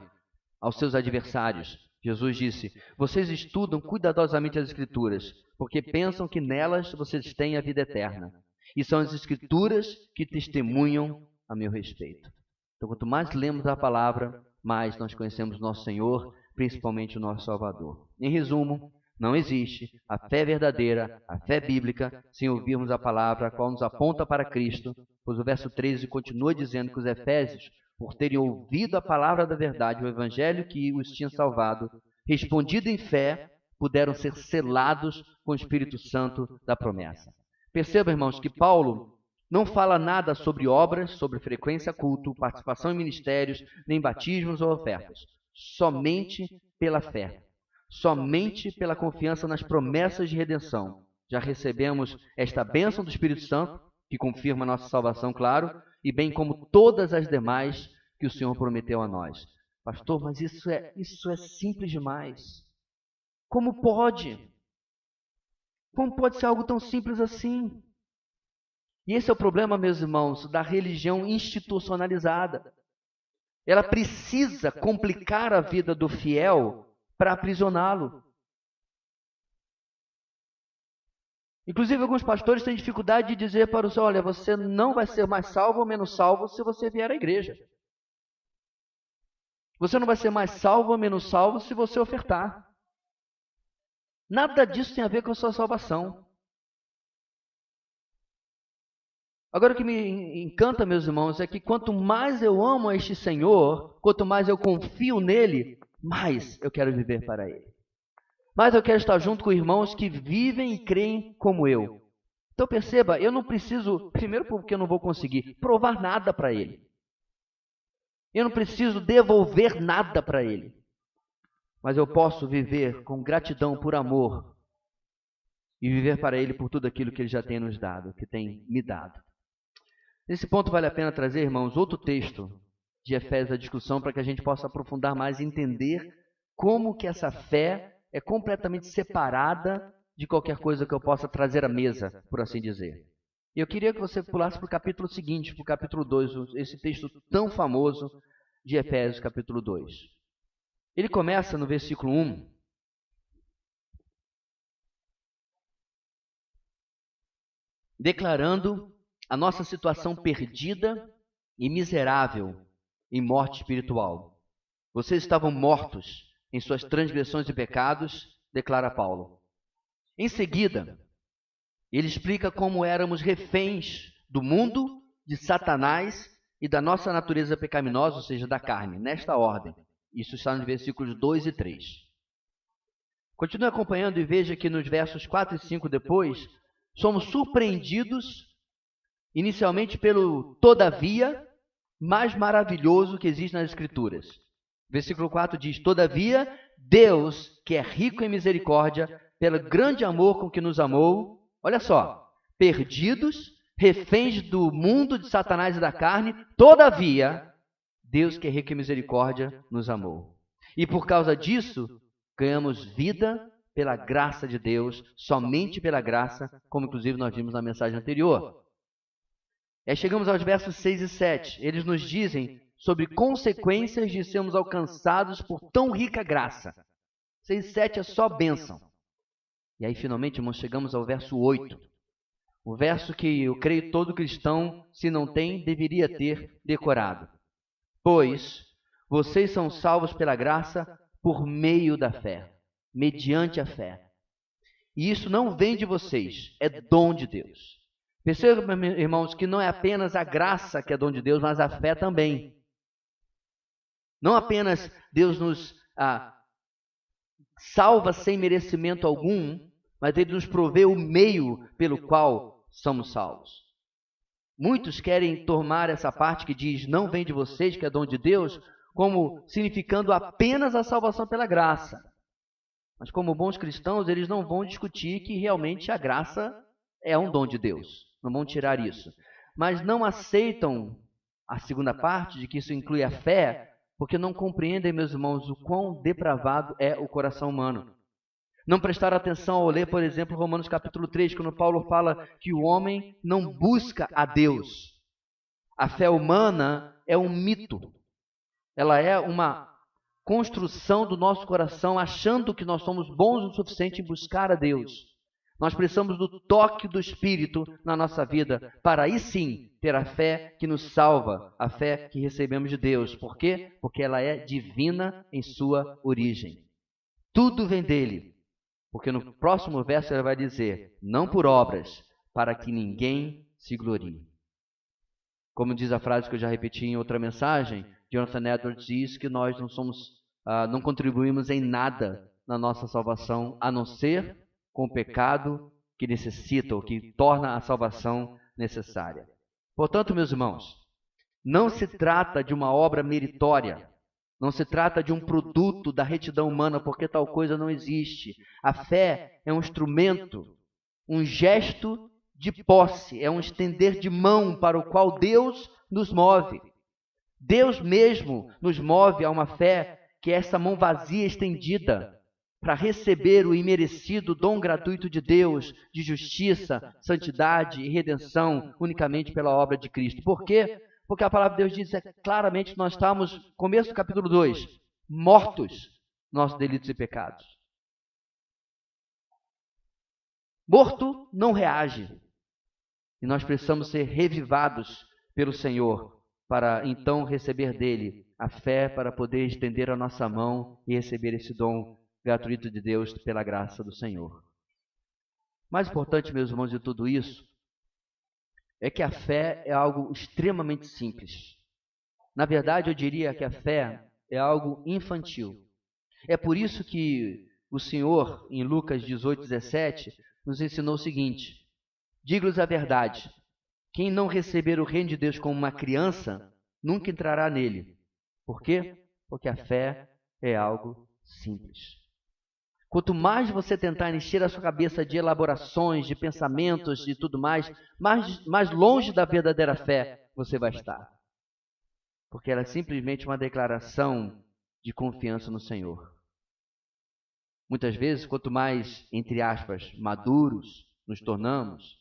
Speaker 2: aos seus adversários, Jesus disse: vocês estudam cuidadosamente as Escrituras, porque pensam que nelas vocês têm a vida eterna. E são as Escrituras que testemunham a meu respeito. Então, quanto mais lemos a palavra, mais nós conhecemos nosso Senhor, principalmente o nosso Salvador. Em resumo, não existe a fé verdadeira, a fé bíblica, sem ouvirmos a palavra, a qual nos aponta para Cristo, pois o verso 13 continua dizendo que os efésios, por terem ouvido a palavra da verdade, o evangelho que os tinha salvado, respondido em fé, puderam ser selados com o Espírito Santo da promessa. Perceba, irmãos, que Paulo não fala nada sobre obras, sobre frequência a culto, participação em ministérios, nem batismos ou ofertas. Somente pela fé. Somente pela confiança nas promessas de redenção. Já recebemos esta bênção do Espírito Santo, que confirma a nossa salvação, claro, e bem como todas as demais que o Senhor prometeu a nós. Pastor, mas isso é simples demais. Como pode? Como pode ser algo tão simples assim? E esse é o problema, meus irmãos, da religião institucionalizada. Ela precisa complicar a vida do fiel para aprisioná-lo. Inclusive, alguns pastores têm dificuldade de dizer para os: olha, você não vai ser mais salvo ou menos salvo se você vier à igreja. Você não vai ser mais salvo ou menos salvo se você ofertar. Nada disso tem a ver com a sua salvação. Agora, o que me encanta, meus irmãos, é que quanto mais eu amo a este Senhor, quanto mais eu confio nele, mais eu quero viver para Ele. Mais eu quero estar junto com irmãos que vivem e creem como eu. Então perceba, eu não preciso, primeiro porque eu não vou conseguir provar nada para Ele. Eu não preciso devolver nada para Ele. Mas eu posso viver com gratidão por amor e viver para Ele por tudo aquilo que Ele já tem nos dado, que tem me dado. Nesse ponto vale a pena trazer, irmãos, outro texto de Efésios à discussão para que a gente possa aprofundar mais e entender como que essa fé é completamente separada de qualquer coisa que eu possa trazer à mesa, por assim dizer. E eu queria que você pulasse para o capítulo seguinte, para o capítulo 2, esse texto tão famoso de Efésios, capítulo 2. Ele começa no versículo 1. Declarando a nossa situação perdida e miserável em morte espiritual. Vocês estavam mortos em suas transgressões e pecados, declara Paulo. Em seguida, ele explica como éramos reféns do mundo, de Satanás e da nossa natureza pecaminosa, ou seja, da carne, nesta ordem. Isso está nos versículos 2 e 3. Continue acompanhando e veja que nos versos 4 e 5 depois, somos surpreendidos inicialmente pelo todavia mais maravilhoso que existe nas Escrituras. Versículo 4 diz: todavia, Deus, que é rico em misericórdia, pelo grande amor com que nos amou, olha só, perdidos, reféns do mundo, de Satanás e da carne, todavia, Deus, que é rico em misericórdia, nos amou. E por causa disso, ganhamos vida pela graça de Deus, somente pela graça, como inclusive nós vimos na mensagem anterior. E aí chegamos aos versos 6 e 7. Eles nos dizem sobre consequências de sermos alcançados por tão rica graça. 6 e 7 é só bênção. E aí, finalmente, irmãos, chegamos ao verso 8. O verso que eu creio todo cristão, se não tem, deveria ter decorado. Pois vocês são salvos pela graça por meio da fé, mediante a fé. E isso não vem de vocês, é dom de Deus. Percebam, irmãos, que não é apenas a graça que é dom de Deus, mas a fé também. Não apenas Deus nos salva sem merecimento algum, mas Ele nos provê o meio pelo qual somos salvos. Muitos querem tomar essa parte que diz não vem de vocês, que é dom de Deus, como significando apenas a salvação pela graça. Mas como bons cristãos, eles não vão discutir que realmente a graça é um dom de Deus. Não vão tirar isso. Mas não aceitam a segunda parte, de que isso inclui a fé, porque não compreendem, meus irmãos, o quão depravado é o coração humano. Não prestaram atenção ao ler, por exemplo, Romanos capítulo 3, quando Paulo fala que o homem não busca a Deus. A fé humana é um mito. Ela é uma construção do nosso coração, achando que nós somos bons o suficiente em buscar a Deus. Nós precisamos do toque do Espírito na nossa vida, para aí sim ter a fé que nos salva, a fé que recebemos de Deus. Por quê? Porque ela é divina em sua origem. Tudo vem dele. Porque no próximo verso ele vai dizer, não por obras, para que ninguém se glorie. Como diz a frase que eu já repeti em outra mensagem, Jonathan Edwards diz que nós não contribuímos em nada na nossa salvação, a não ser com o pecado que necessita, ou que torna a salvação necessária. Portanto, meus irmãos, não se trata de uma obra meritória, não se trata de um produto da retidão humana, porque tal coisa não existe. A fé é um instrumento, um gesto de posse, é um estender de mão para o qual Deus nos move. Deus mesmo nos move a uma fé que é essa mão vazia estendida para receber o imerecido dom gratuito de Deus, de justiça, santidade e redenção, unicamente pela obra de Cristo. Por quê? Porque a palavra de Deus diz claramente que nós estamos, começo do capítulo 2, mortos nossos delitos e pecados. Morto não reage. E nós precisamos ser revivados pelo Senhor, para então receber dele a fé, para poder estender a nossa mão e receber esse dom gratuito de Deus pela graça do Senhor. Mais importante, meus irmãos, de tudo isso, é que a fé é algo extremamente simples. Na verdade, eu diria que a fé é algo infantil. É por isso que o Senhor, em Lucas 18:17, nos ensinou o seguinte: digo-lhes a verdade, quem não receber o reino de Deus como uma criança, nunca entrará nele. Por quê? Porque a fé é algo simples. Quanto mais você tentar encher a sua cabeça de elaborações, de pensamentos e tudo mais longe da verdadeira fé você vai estar. Porque ela é simplesmente uma declaração de confiança no Senhor. Muitas vezes, quanto mais, entre aspas, maduros nos tornamos,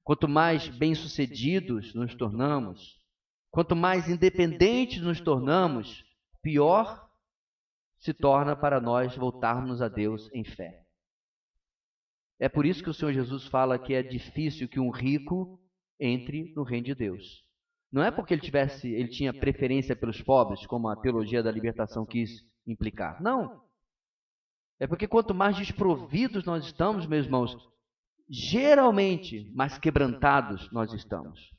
Speaker 2: quanto mais bem-sucedidos nos tornamos, quanto mais independentes nos tornamos, pior se torna para nós voltarmos a Deus em fé. É por isso que o Senhor Jesus fala que é difícil que um rico entre no reino de Deus. Não é porque ele tinha preferência pelos pobres, como a teologia da libertação quis implicar. Não. É porque quanto mais desprovidos nós estamos, meus irmãos, geralmente mais quebrantados nós estamos.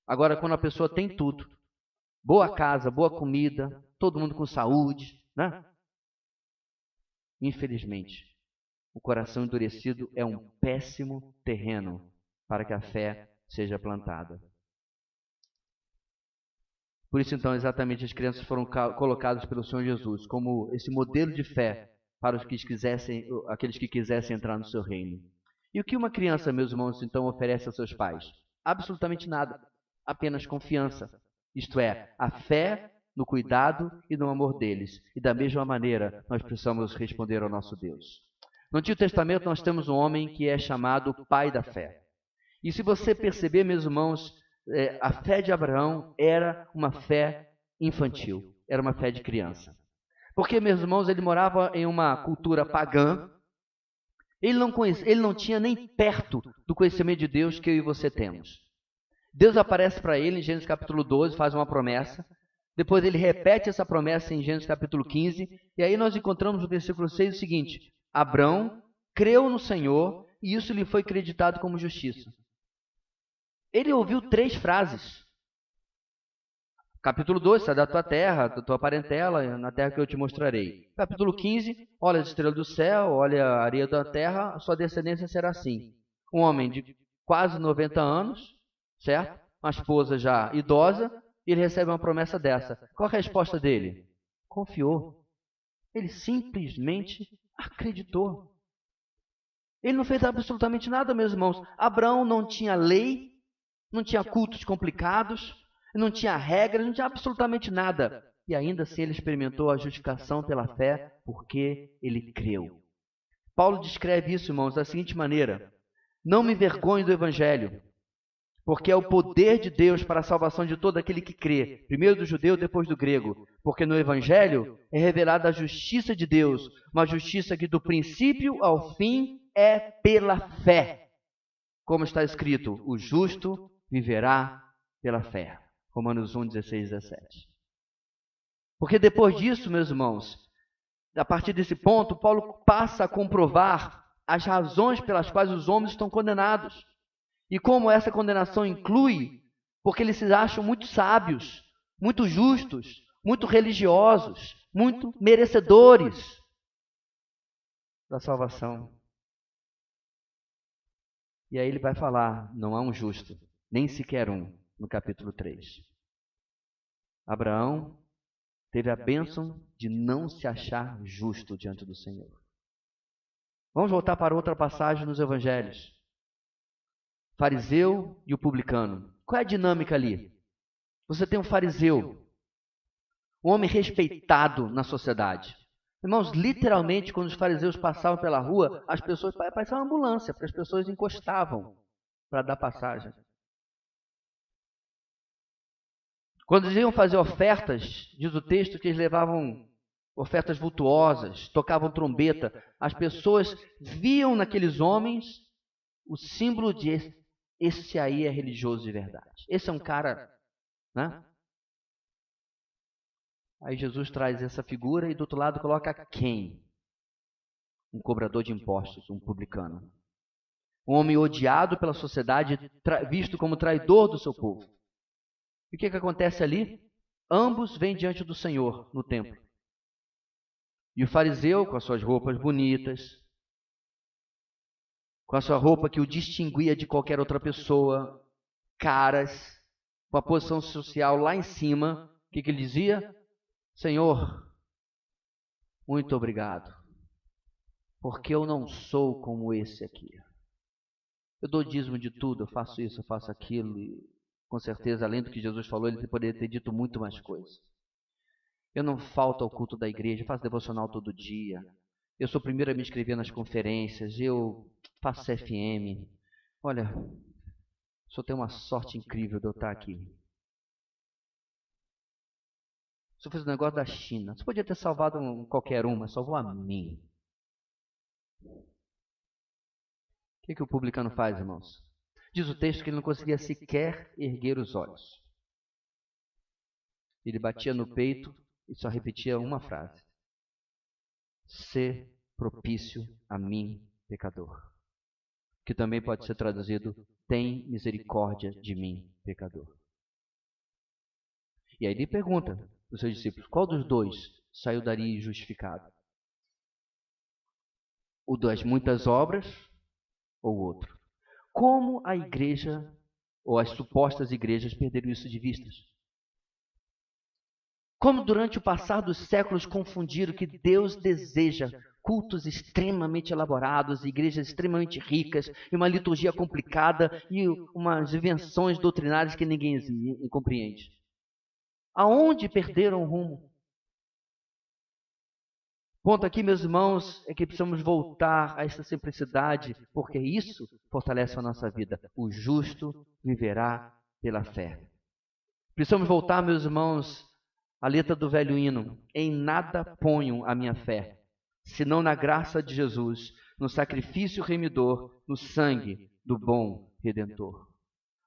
Speaker 2: Agora, quando a pessoa tem tudo, boa casa, boa comida, todo mundo com saúde, né? Infelizmente, o coração endurecido é um péssimo terreno para que a fé seja plantada. Por isso, então, exatamente as crianças foram colocadas pelo Senhor Jesus como esse modelo de fé para aqueles que quisessem entrar no seu reino. E o que uma criança, meus irmãos, então oferece aos seus pais? Absolutamente nada, apenas confiança. Isto é, a fé no cuidado e no amor deles. E da mesma maneira, nós precisamos responder ao nosso Deus. No Antigo Testamento nós temos um homem que é chamado pai da fé. E se você perceber, meus irmãos, a fé de Abraão era uma fé infantil, era uma fé de criança. Porque, meus irmãos, ele morava em uma cultura pagã, ele não tinha nem perto do conhecimento de Deus que eu e você temos. Deus aparece para ele em Gênesis capítulo 12, faz uma promessa, depois ele repete essa promessa em Gênesis capítulo 15, e aí nós encontramos no versículo 6 o seguinte: Abrão creu no Senhor e isso lhe foi creditado como justiça. Ele ouviu 3 frases. Capítulo 2, sai da tua terra, da tua parentela, na terra que eu te mostrarei. Capítulo 15, olha as estrelas do céu, olha a areia da terra, a sua descendência será assim. Um homem de quase 90 anos, certo? Uma esposa já idosa, e ele recebe uma promessa dessa. Qual a resposta dele? Confiou. Ele simplesmente acreditou. Ele não fez absolutamente nada, meus irmãos. Abraão não tinha lei, não tinha cultos complicados, não tinha regras, não tinha absolutamente nada. E ainda assim ele experimentou a justificação pela fé, porque ele creu. Paulo descreve isso, irmãos, da seguinte maneira: não me envergonhe do Evangelho, porque é o poder de Deus para a salvação de todo aquele que crê, primeiro do judeu, depois do grego. Porque no Evangelho é revelada a justiça de Deus, uma justiça que do princípio ao fim é pela fé. Como está escrito, o justo viverá pela fé. Romanos 1, 16, 17. Porque depois disso, meus irmãos, a partir desse ponto, Paulo passa a comprovar as razões pelas quais os homens estão condenados. E como essa condenação inclui, porque eles se acham muito sábios, muito justos, muito religiosos, muito merecedores da salvação. E aí ele vai falar, não há um justo, nem sequer um, no capítulo 3. Abraão teve a bênção de não se achar justo diante do Senhor. Vamos voltar para outra passagem nos Evangelhos. Fariseu e o publicano. Qual é a dinâmica ali? Você tem um fariseu, um homem respeitado na sociedade. Irmãos, literalmente, quando os fariseus passavam pela rua, as pessoas pareciam uma ambulância, porque as pessoas encostavam para dar passagem. Quando eles iam fazer ofertas, diz o texto que eles levavam ofertas vultuosas, tocavam trombeta. As pessoas viam naqueles homens o símbolo de esse aí é religioso de verdade. Esse é um cara, né? Aí Jesus traz essa figura e do outro lado coloca quem? Um cobrador de impostos, um publicano. Um homem odiado pela sociedade, visto como traidor do seu povo. E o que acontece ali? Ambos vêm diante do Senhor no templo. E o fariseu, com as suas roupas bonitas, com a sua roupa que o distinguia de qualquer outra pessoa, caras, com a posição social lá em cima, o que ele dizia? Senhor, muito obrigado, porque eu não sou como esse aqui. Eu dou dízimo de tudo, eu faço isso, eu faço aquilo, e com certeza, além do que Jesus falou, ele poderia ter dito muito mais coisas. Eu não falto ao culto da igreja, eu faço devocional todo dia. Eu sou o primeiro a me inscrever nas conferências, eu faço CFM. Olha, o senhor tem uma sorte incrível de eu estar aqui. O senhor fez um negócio da China. Você podia ter salvado qualquer um, mas salvou a mim. O que o publicano faz, irmãos? Diz o texto que ele não conseguia sequer erguer os olhos. Ele batia no peito e só repetia uma frase: "Sê propício a mim, pecador." Que também pode ser traduzido: "Tem misericórdia de mim, pecador." E aí ele pergunta aos seus discípulos: qual dos dois saiu dali justificado? O das muitas obras ou o outro? Como a igreja, ou as supostas igrejas, perderam isso de vistas? Como durante o passar dos séculos confundiram que Deus deseja cultos extremamente elaborados, igrejas extremamente ricas, e uma liturgia complicada, e umas invenções doutrinárias que ninguém compreende. Aonde perderam o rumo? Ponto aqui, meus irmãos, é que precisamos voltar a essa simplicidade, porque isso fortalece a nossa vida. O justo viverá pela fé. Precisamos voltar, meus irmãos, à letra do velho hino. Em nada ponho a minha fé, senão na graça de Jesus, no sacrifício remidor, no sangue do bom Redentor.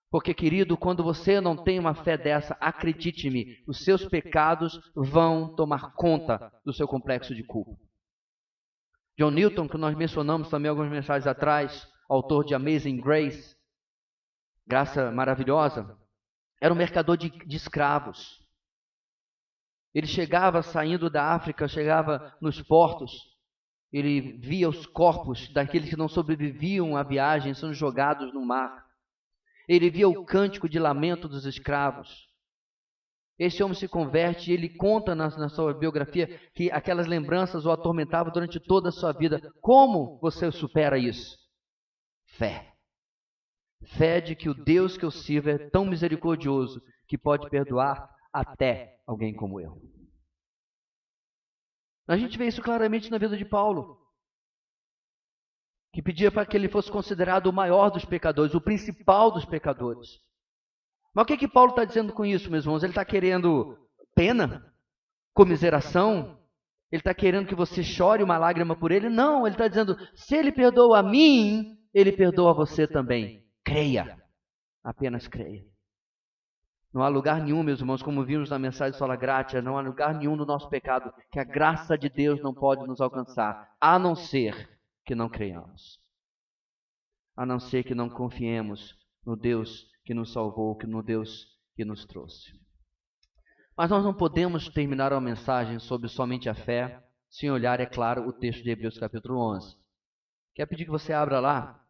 Speaker 2: Porque, querido, quando você não tem uma fé dessa, acredite-me, os seus pecados vão tomar conta do seu complexo de culpa. John Newton, que nós mencionamos também algumas mensagens atrás, autor de Amazing Grace, Graça Maravilhosa, era um mercador de escravos. Ele chegava saindo da África, chegava nos portos, ele via os corpos daqueles que não sobreviviam à viagem sendo jogados no mar. Ele via o cântico de lamento dos escravos. Esse homem se converte e ele conta na sua biografia que aquelas lembranças o atormentavam durante toda a sua vida. Como você supera isso? Fé. Fé de que o Deus que eu sirvo é tão misericordioso que pode perdoar até alguém como eu. A gente vê isso claramente na vida de Paulo, que pedia para que ele fosse considerado o maior dos pecadores, o principal dos pecadores. Mas o que Paulo está dizendo com isso, meus irmãos? Ele está querendo pena? Comiseração? Ele está querendo que você chore uma lágrima por ele? Não, ele está dizendo, se ele perdoa a mim, ele perdoa a você também. Creia, apenas creia. Não há lugar nenhum, meus irmãos, como vimos na mensagem de Sola Gratia, não há lugar nenhum do nosso pecado que a graça de Deus não pode nos alcançar, a não ser que não creiamos, a não ser que não confiemos no Deus que nos salvou, no Deus que nos trouxe. Mas nós não podemos terminar a mensagem sobre somente a fé sem olhar, é claro, o texto de Hebreus capítulo 11. Quero pedir que você abra lá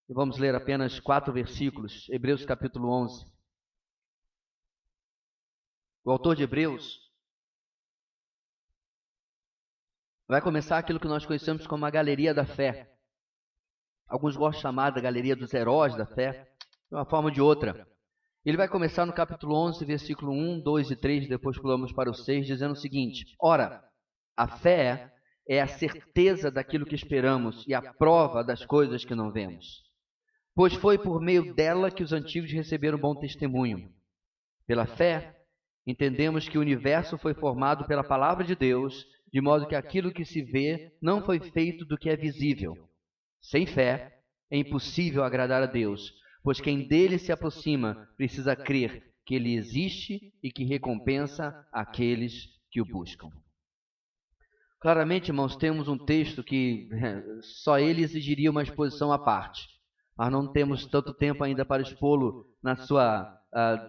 Speaker 2: e vamos ler apenas 4 versículos, Hebreus capítulo 11. O autor de Hebreus vai começar aquilo que nós conhecemos como a galeria da fé. Alguns gostam de chamar da galeria dos heróis da fé, de uma forma ou de outra. Ele vai começar no capítulo 11, versículo 1, 2 e 3, depois pulamos para o 6, dizendo o seguinte: Ora, a fé é a certeza daquilo que esperamos e a prova das coisas que não vemos. Pois foi por meio dela que os antigos receberam bom testemunho. Pela fé, entendemos que o universo foi formado pela palavra de Deus, de modo que aquilo que se vê não foi feito do que é visível. Sem fé, é impossível agradar a Deus, pois quem dele se aproxima precisa crer que ele existe e que recompensa aqueles que o buscam. Claramente, irmãos, temos um texto que só ele exigiria uma exposição à parte, mas não temos tanto tempo ainda para expô-lo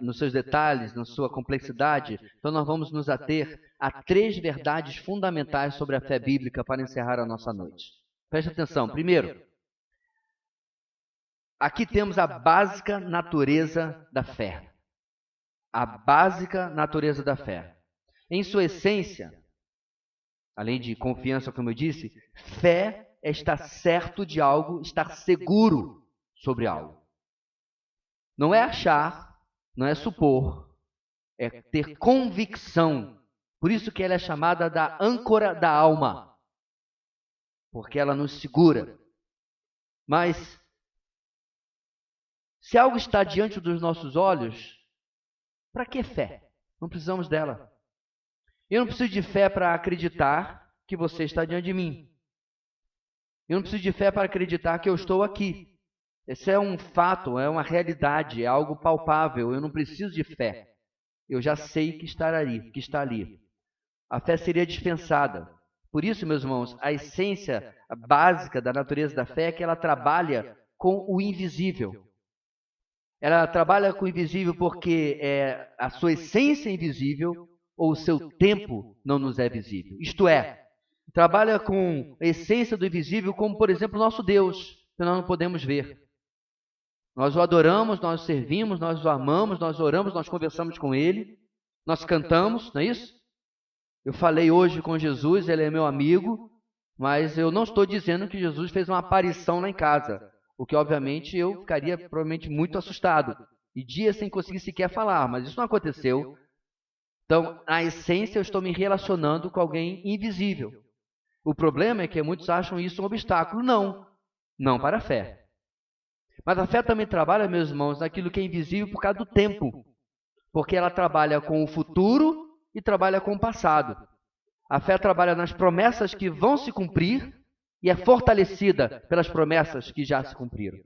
Speaker 2: nos seus detalhes, na sua complexidade. Então nós vamos nos ater a 3 verdades fundamentais sobre a fé bíblica para encerrar a nossa noite. Preste atenção. Primeiro, aqui temos a básica natureza da fé. A básica natureza da fé. Em sua essência, além de confiança, como eu disse, fé é estar certo de algo, estar seguro sobre algo. Não é achar, não é supor, é ter convicção. Por isso que ela é chamada da âncora da alma, porque ela nos segura. Mas, se algo está diante dos nossos olhos, para que fé? Não precisamos dela. Eu não preciso de fé para acreditar que você está diante de mim. Eu não preciso de fé para acreditar que eu estou aqui. Esse é um fato, é uma realidade, é algo palpável. Eu não preciso de fé. Eu já sei que está ali. A fé seria dispensada. Por isso, meus irmãos, a essência básica da natureza da fé é que ela trabalha com o invisível. Ela trabalha com o invisível porque a sua essência é invisível ou o seu tempo não nos é visível. Isto é, trabalha com a essência do invisível como, por exemplo, o nosso Deus, que nós não podemos ver. Nós o adoramos, nós o servimos, nós o amamos, nós oramos, nós conversamos com Ele, nós cantamos, não é isso? Eu falei hoje com Jesus, Ele é meu amigo, mas eu não estou dizendo que Jesus fez uma aparição lá em casa, o que obviamente eu ficaria provavelmente muito assustado, e dias sem conseguir sequer falar, mas isso não aconteceu. Então, na essência, eu estou me relacionando com alguém invisível. O problema é que muitos acham isso um obstáculo. Não para a fé. Mas a fé também trabalha, meus irmãos, naquilo que é invisível por causa do tempo. Porque ela trabalha com o futuro e trabalha com o passado. A fé trabalha nas promessas que vão se cumprir e é fortalecida pelas promessas que já se cumpriram.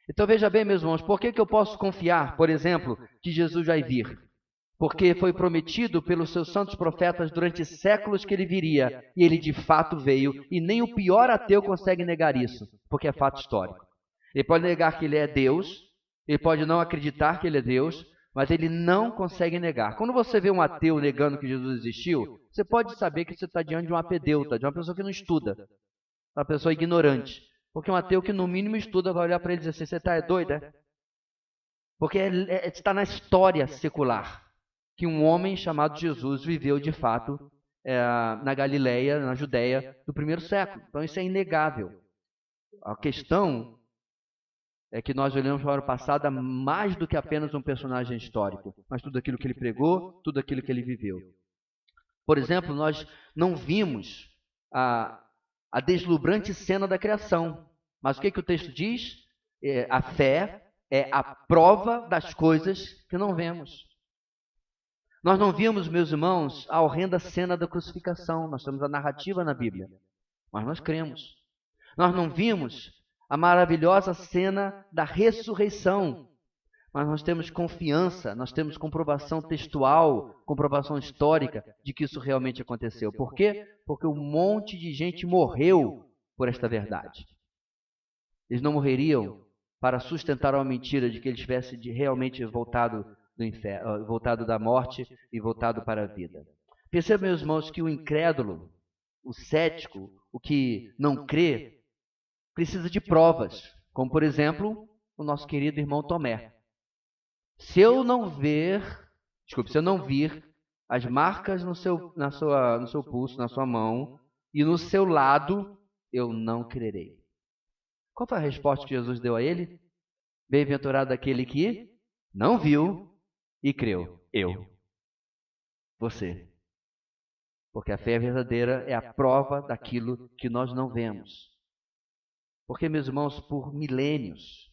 Speaker 2: Então veja bem, meus irmãos, por que eu posso confiar, por exemplo, que Jesus vai vir? Porque foi prometido pelos seus santos profetas durante séculos que ele viria, e ele de fato veio, e nem o pior ateu consegue negar isso, porque é fato histórico. Ele pode negar que ele é Deus, ele pode não acreditar que ele é Deus, mas ele não consegue negar. Quando você vê um ateu negando que Jesus existiu, você pode saber que você está diante de um apedeuta, de uma pessoa que não estuda, uma pessoa ignorante. Porque um ateu que no mínimo estuda vai olhar para ele e dizer assim, você está doido, é? Porque está na história secular que um homem chamado Jesus viveu de fato na Galileia, na Judéia, do primeiro século. Então isso é inegável. A questão é que nós olhamos para o passado mais do que apenas um personagem histórico, mas tudo aquilo que ele pregou, tudo aquilo que ele viveu. Por exemplo, nós não vimos a deslumbrante cena da criação, mas o que o texto diz? A fé é a prova das coisas que não vemos. Nós não vimos, meus irmãos, a horrenda cena da crucificação, nós temos a narrativa na Bíblia, mas nós cremos. Nós não vimos a maravilhosa cena da ressurreição, mas nós temos confiança, nós temos comprovação textual, comprovação histórica de que isso realmente aconteceu. Por quê? Porque um monte de gente morreu por esta verdade. Eles não morreriam para sustentar uma mentira de que ele tivesse realmente voltado do inferno, voltado da morte e voltado para a vida. Perceba, meus irmãos, que o incrédulo, o cético, o que não crê, precisa de provas, como por exemplo, o nosso querido irmão Tomé. Se eu não vir as marcas no seu pulso, na sua mão e no seu lado, eu não crerei. Qual foi a resposta que Jesus deu a ele? Bem-aventurado aquele que não viu e creu. Eu. Você. Porque a fé verdadeira é a prova daquilo que nós não vemos. Porque, meus irmãos, por milênios,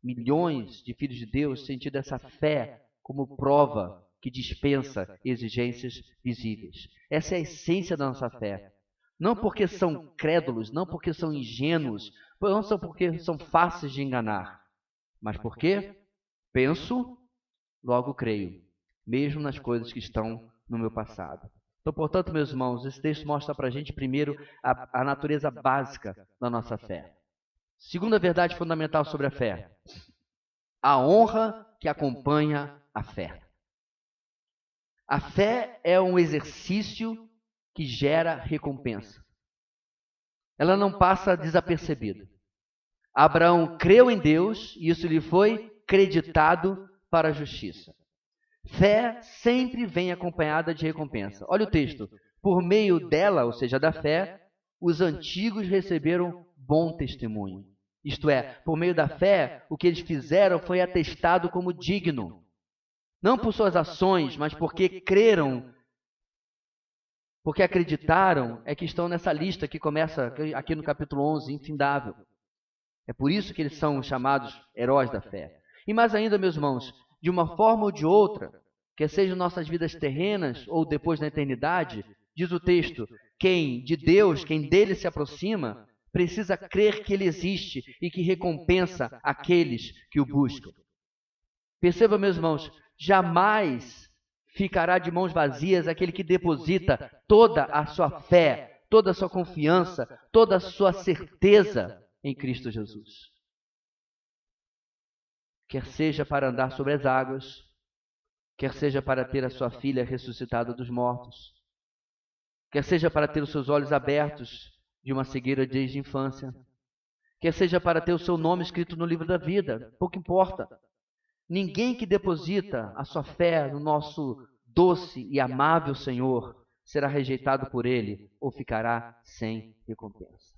Speaker 2: milhões de filhos de Deus têm tido essa fé como prova que dispensa exigências visíveis. Essa é a essência da nossa fé. Não porque são crédulos, não porque são ingênuos, não são porque são fáceis de enganar, mas porque penso, logo creio, mesmo nas coisas que estão no meu passado. Então, portanto, meus irmãos, esse texto mostra para a gente, primeiro, a natureza básica da nossa fé. Segunda verdade fundamental sobre a fé: a honra que acompanha a fé. A fé é um exercício que gera recompensa. Ela não passa desapercebida. Abraão creu em Deus e isso lhe foi creditado para a justiça. Fé sempre vem acompanhada de recompensa. Olha o texto. Por meio dela, ou seja, da fé, os antigos receberam bom testemunho. Isto é, por meio da fé, o que eles fizeram foi atestado como digno. Não por suas ações, mas porque creram, porque acreditaram, é que estão nessa lista que começa aqui no capítulo 11, infindável. É por isso que eles são chamados heróis da fé. E mais ainda, meus irmãos, de uma forma ou de outra, quer sejam nossas vidas terrenas ou depois na eternidade, diz o texto, quem de Deus, quem dele se aproxima, precisa crer que ele existe e que recompensa aqueles que o buscam. Perceba, meus irmãos, jamais ficará de mãos vazias aquele que deposita toda a sua fé, toda a sua confiança, toda a sua certeza em Cristo Jesus. Quer seja para andar sobre as águas, quer seja para ter a sua filha ressuscitada dos mortos, quer seja para ter os seus olhos abertos de uma cegueira desde a infância, quer seja para ter o seu nome escrito no livro da vida, pouco importa. Ninguém que deposita a sua fé no nosso doce e amável Senhor será rejeitado por Ele ou ficará sem recompensa.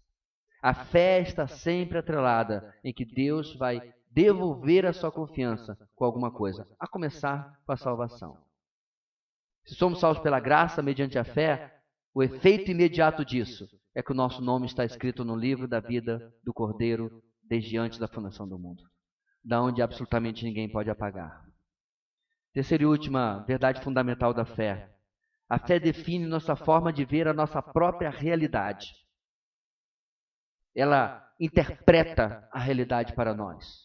Speaker 2: A fé está sempre atrelada em que Deus vai devolver a sua confiança com alguma coisa, a começar com a salvação. Se somos salvos pela graça mediante a fé, o efeito imediato disso é que o nosso nome está escrito no livro da vida do Cordeiro desde antes da fundação do mundo, da onde absolutamente ninguém pode apagar. Terceira e última verdade fundamental da fé. A fé define nossa forma de ver a nossa própria realidade. Ela interpreta a realidade para nós.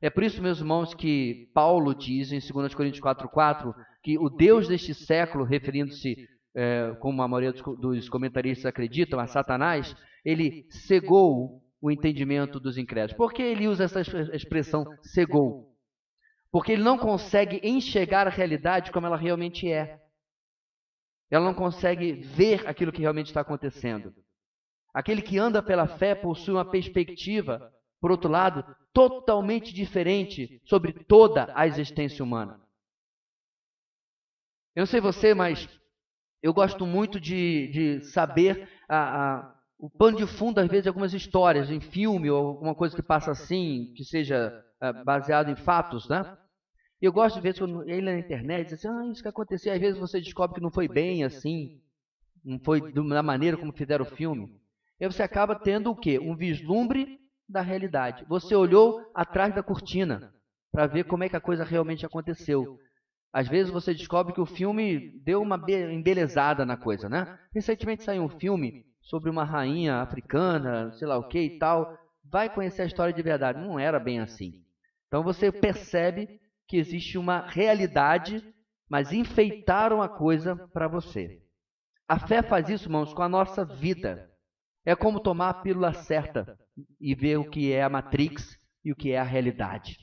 Speaker 2: É por isso, meus irmãos, que Paulo diz em 2 Coríntios 4,4 que o Deus deste século, referindo-se, como a maioria dos comentaristas acreditam, a Satanás, ele cegou o entendimento dos incrédulos. Por que ele usa essa expressão cegou? Porque ele não consegue enxergar a realidade como ela realmente é. Ela não consegue ver aquilo que realmente está acontecendo. Aquele que anda pela fé possui uma perspectiva, por outro lado, totalmente diferente sobre toda a existência humana. Eu não sei você, mas eu gosto muito de saber o pano de fundo, às vezes, de algumas histórias, em filme ou alguma coisa que passa assim, que seja baseado em fatos, né? Eu gosto de ver quando ele na internet diz assim, isso que aconteceu. Às vezes você descobre que não foi bem assim, não foi da maneira como fizeram o filme. E aí você acaba tendo o quê? Um vislumbre da realidade. Você olhou atrás da cortina para ver como é que a coisa realmente aconteceu. Às vezes você descobre que o filme deu uma embelezada na coisa, né? Recentemente saiu um filme sobre uma rainha africana, sei lá o que e tal. Vai conhecer a história de verdade. Não era bem assim. Então você percebe que existe uma realidade, mas enfeitaram a coisa para você. A fé faz isso, irmãos, com a nossa vida. É como tomar a pílula certa e ver o que é a Matrix e o que é a realidade.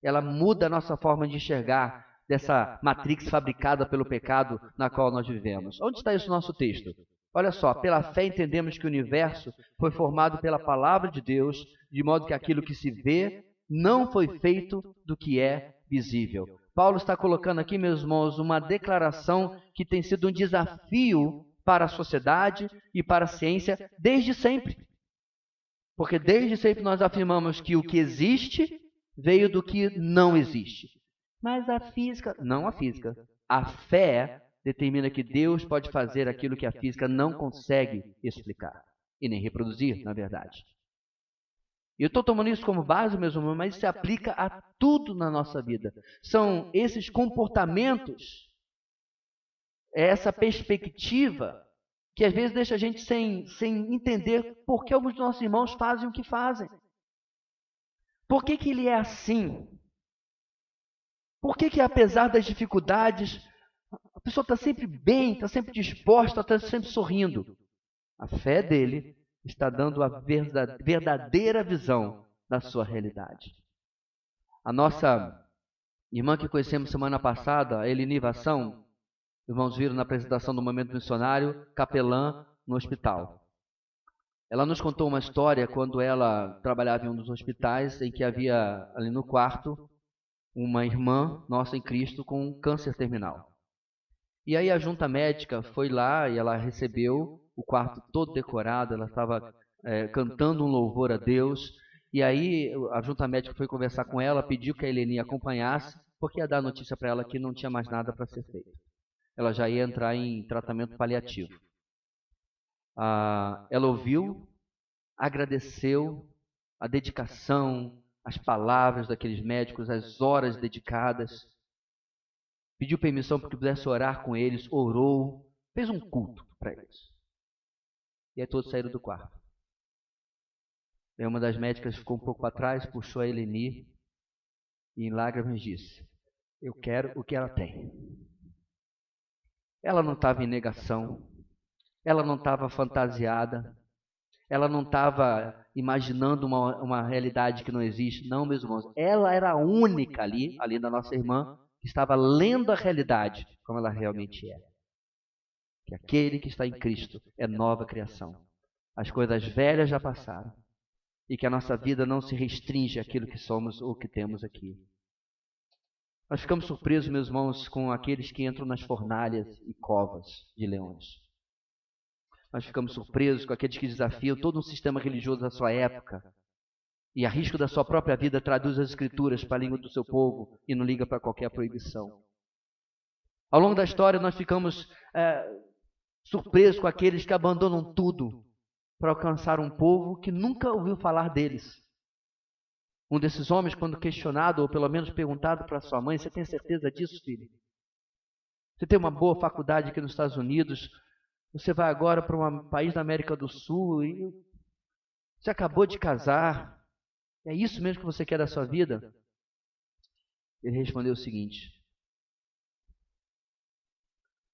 Speaker 2: Ela muda a nossa forma de enxergar dessa Matrix fabricada pelo pecado na qual nós vivemos. Onde está isso no nosso texto? Olha só, pela fé entendemos que o universo foi formado pela palavra de Deus, de modo que aquilo que se vê não foi feito do que é visível. Paulo está colocando aqui, meus irmãos, uma declaração que tem sido um desafio para a sociedade e para a ciência desde sempre. Porque desde sempre nós afirmamos que o que existe veio do que não existe. Mas a física, não a física, a fé determina que Deus pode fazer aquilo que a física não consegue explicar e nem reproduzir, na verdade. Eu estou tomando isso como base, meus irmãos, mas isso se aplica a tudo na nossa vida. São esses comportamentos, essa perspectiva, que às vezes deixa a gente sem entender por que alguns dos nossos irmãos fazem o que fazem. Por que ele é assim? Por que apesar das dificuldades, a pessoa está sempre bem, está sempre disposta, está sempre sorrindo? A fé dele está dando a verdadeira visão da sua realidade. A nossa irmã que conhecemos semana passada, a Eleni Vassão, irmãos viram na apresentação do Momento Missionário, capelã no hospital. Ela nos contou uma história quando ela trabalhava em um dos hospitais em que havia ali no quarto uma irmã nossa em Cristo com câncer terminal. E aí a junta médica foi lá e ela recebeu o quarto todo decorado, ela estava cantando um louvor a Deus. E aí a junta médica foi conversar com ela, pediu que a Eleni acompanhasse, porque ia dar notícia para ela que não tinha mais nada para ser feito. Ela já ia entrar em tratamento paliativo. Ela ouviu, agradeceu a dedicação, as palavras daqueles médicos, as horas dedicadas, pediu permissão para que pudesse orar com eles, orou, fez um culto para eles. E aí todos saíram do quarto. Aí uma das médicas ficou um pouco para trás, puxou a Eleni e em lágrimas disse: eu quero o que ela tem. Ela não estava em negação, ela não estava fantasiada, ela não estava imaginando uma realidade que não existe. Não, meus irmãos, ela era a única ali da nossa irmã, que estava lendo a realidade como ela realmente é. Que aquele que está em Cristo é nova criação. As coisas velhas já passaram. E que a nossa vida não se restringe àquilo que somos ou que temos aqui. Nós ficamos surpresos, meus irmãos, com aqueles que entram nas fornalhas e covas de leões. Nós ficamos surpresos com aqueles que desafiam todo um sistema religioso da sua época e, a risco da sua própria vida, traduz as escrituras para a língua do seu povo e não liga para qualquer proibição. Ao longo da história, nós ficamos surpresos com aqueles que abandonam tudo para alcançar um povo que nunca ouviu falar deles. Um desses homens, quando questionado, ou pelo menos perguntado para sua mãe: você tem certeza disso, filho? Você tem uma boa faculdade aqui nos Estados Unidos, você vai agora para um país da América do Sul e você acabou de casar, é isso mesmo que você quer da sua vida? Ele respondeu o seguinte: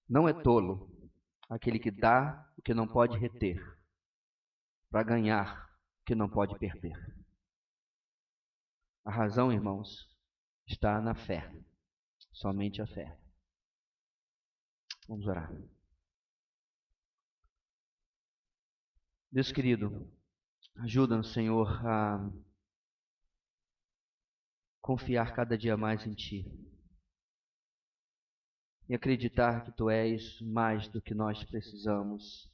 Speaker 2: não é tolo aquele que dá o que não pode reter, para ganhar o que não pode perder. A razão, irmãos, está na fé, somente a fé. Vamos orar. Deus querido, ajuda-nos, Senhor, a confiar cada dia mais em Ti e acreditar que Tu és mais do que nós precisamos,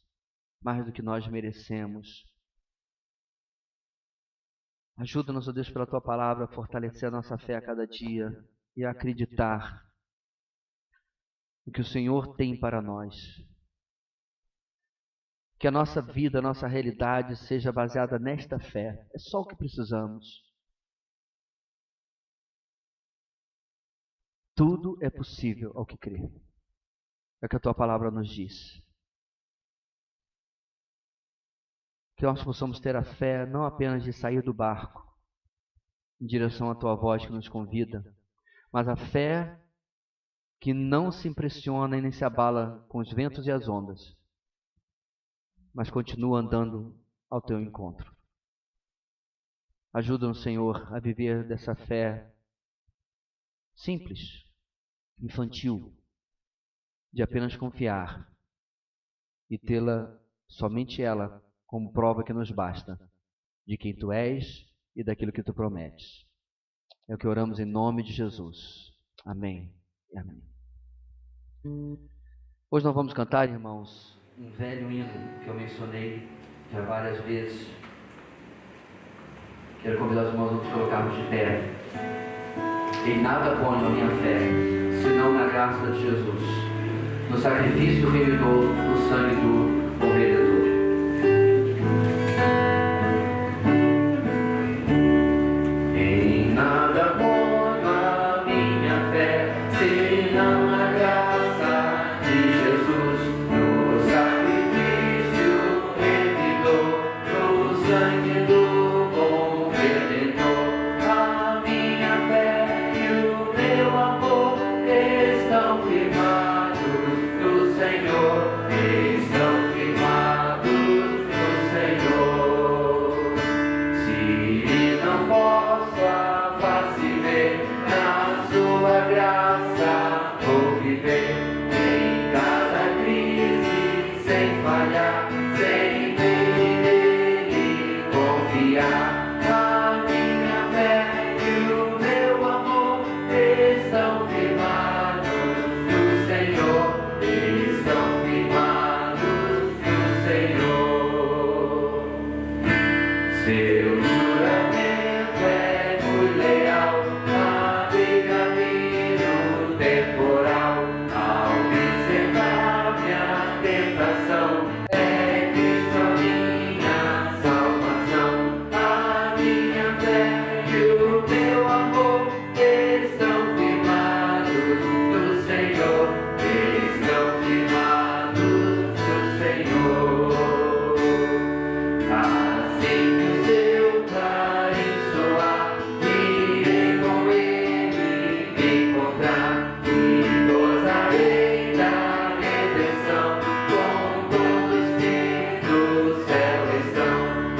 Speaker 2: mais do que nós merecemos. Ajuda-nos, ó Deus, pela Tua palavra, a fortalecer a nossa fé a cada dia e a acreditar no que o Senhor tem para nós. Que a nossa vida, a nossa realidade seja baseada nesta fé. É só o que precisamos. Tudo é possível ao que crê. É o que a Tua palavra nos diz. Que nós possamos ter a fé não apenas de sair do barco em direção à Tua voz que nos convida, mas a fé que não se impressiona e nem se abala com os ventos e as ondas, mas continua andando ao Teu encontro. Ajuda-nos, Senhor, a viver dessa fé simples, infantil, de apenas confiar e tê-la, somente ela, como prova que nos basta de quem Tu és e daquilo que Tu prometes. É o que oramos em nome de Jesus. Amém e amém. Hoje nós vamos cantar, irmãos, um velho hino que eu mencionei já várias vezes. Quero convidar os irmãos a nos colocarmos de pé. Em nada ponho a minha fé, senão na graça de Jesus, no sacrifício remidor, no sangue do bom Redentor. Em nada ponho a minha fé, senão na graça de Jesus, no sacrifício remidor, no sangue do bom Redentor. A minha fé e o meu amor estão firmados no Senhor, estão firmados no Senhor. Se não posso a face ver, na sua graça vou viver, em cada crise sem falhar, sem medo nele confiar. A minha fé e o meu amor estão firmados no Senhor, estão firmados no Senhor. Seu juramento é muito leal, navegarei no temporal, ao vencer a minha tentação, é Cristo a minha salvação. A minha fé e o meu amor estão firmados no Senhor, estão firmados no Senhor. Assim que o seu clarim soar, irei com ele me encontrar, e gozarei da redenção, com todos que no céu estão.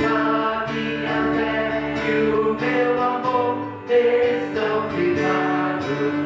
Speaker 2: A minha fé e o meu amor estão firmados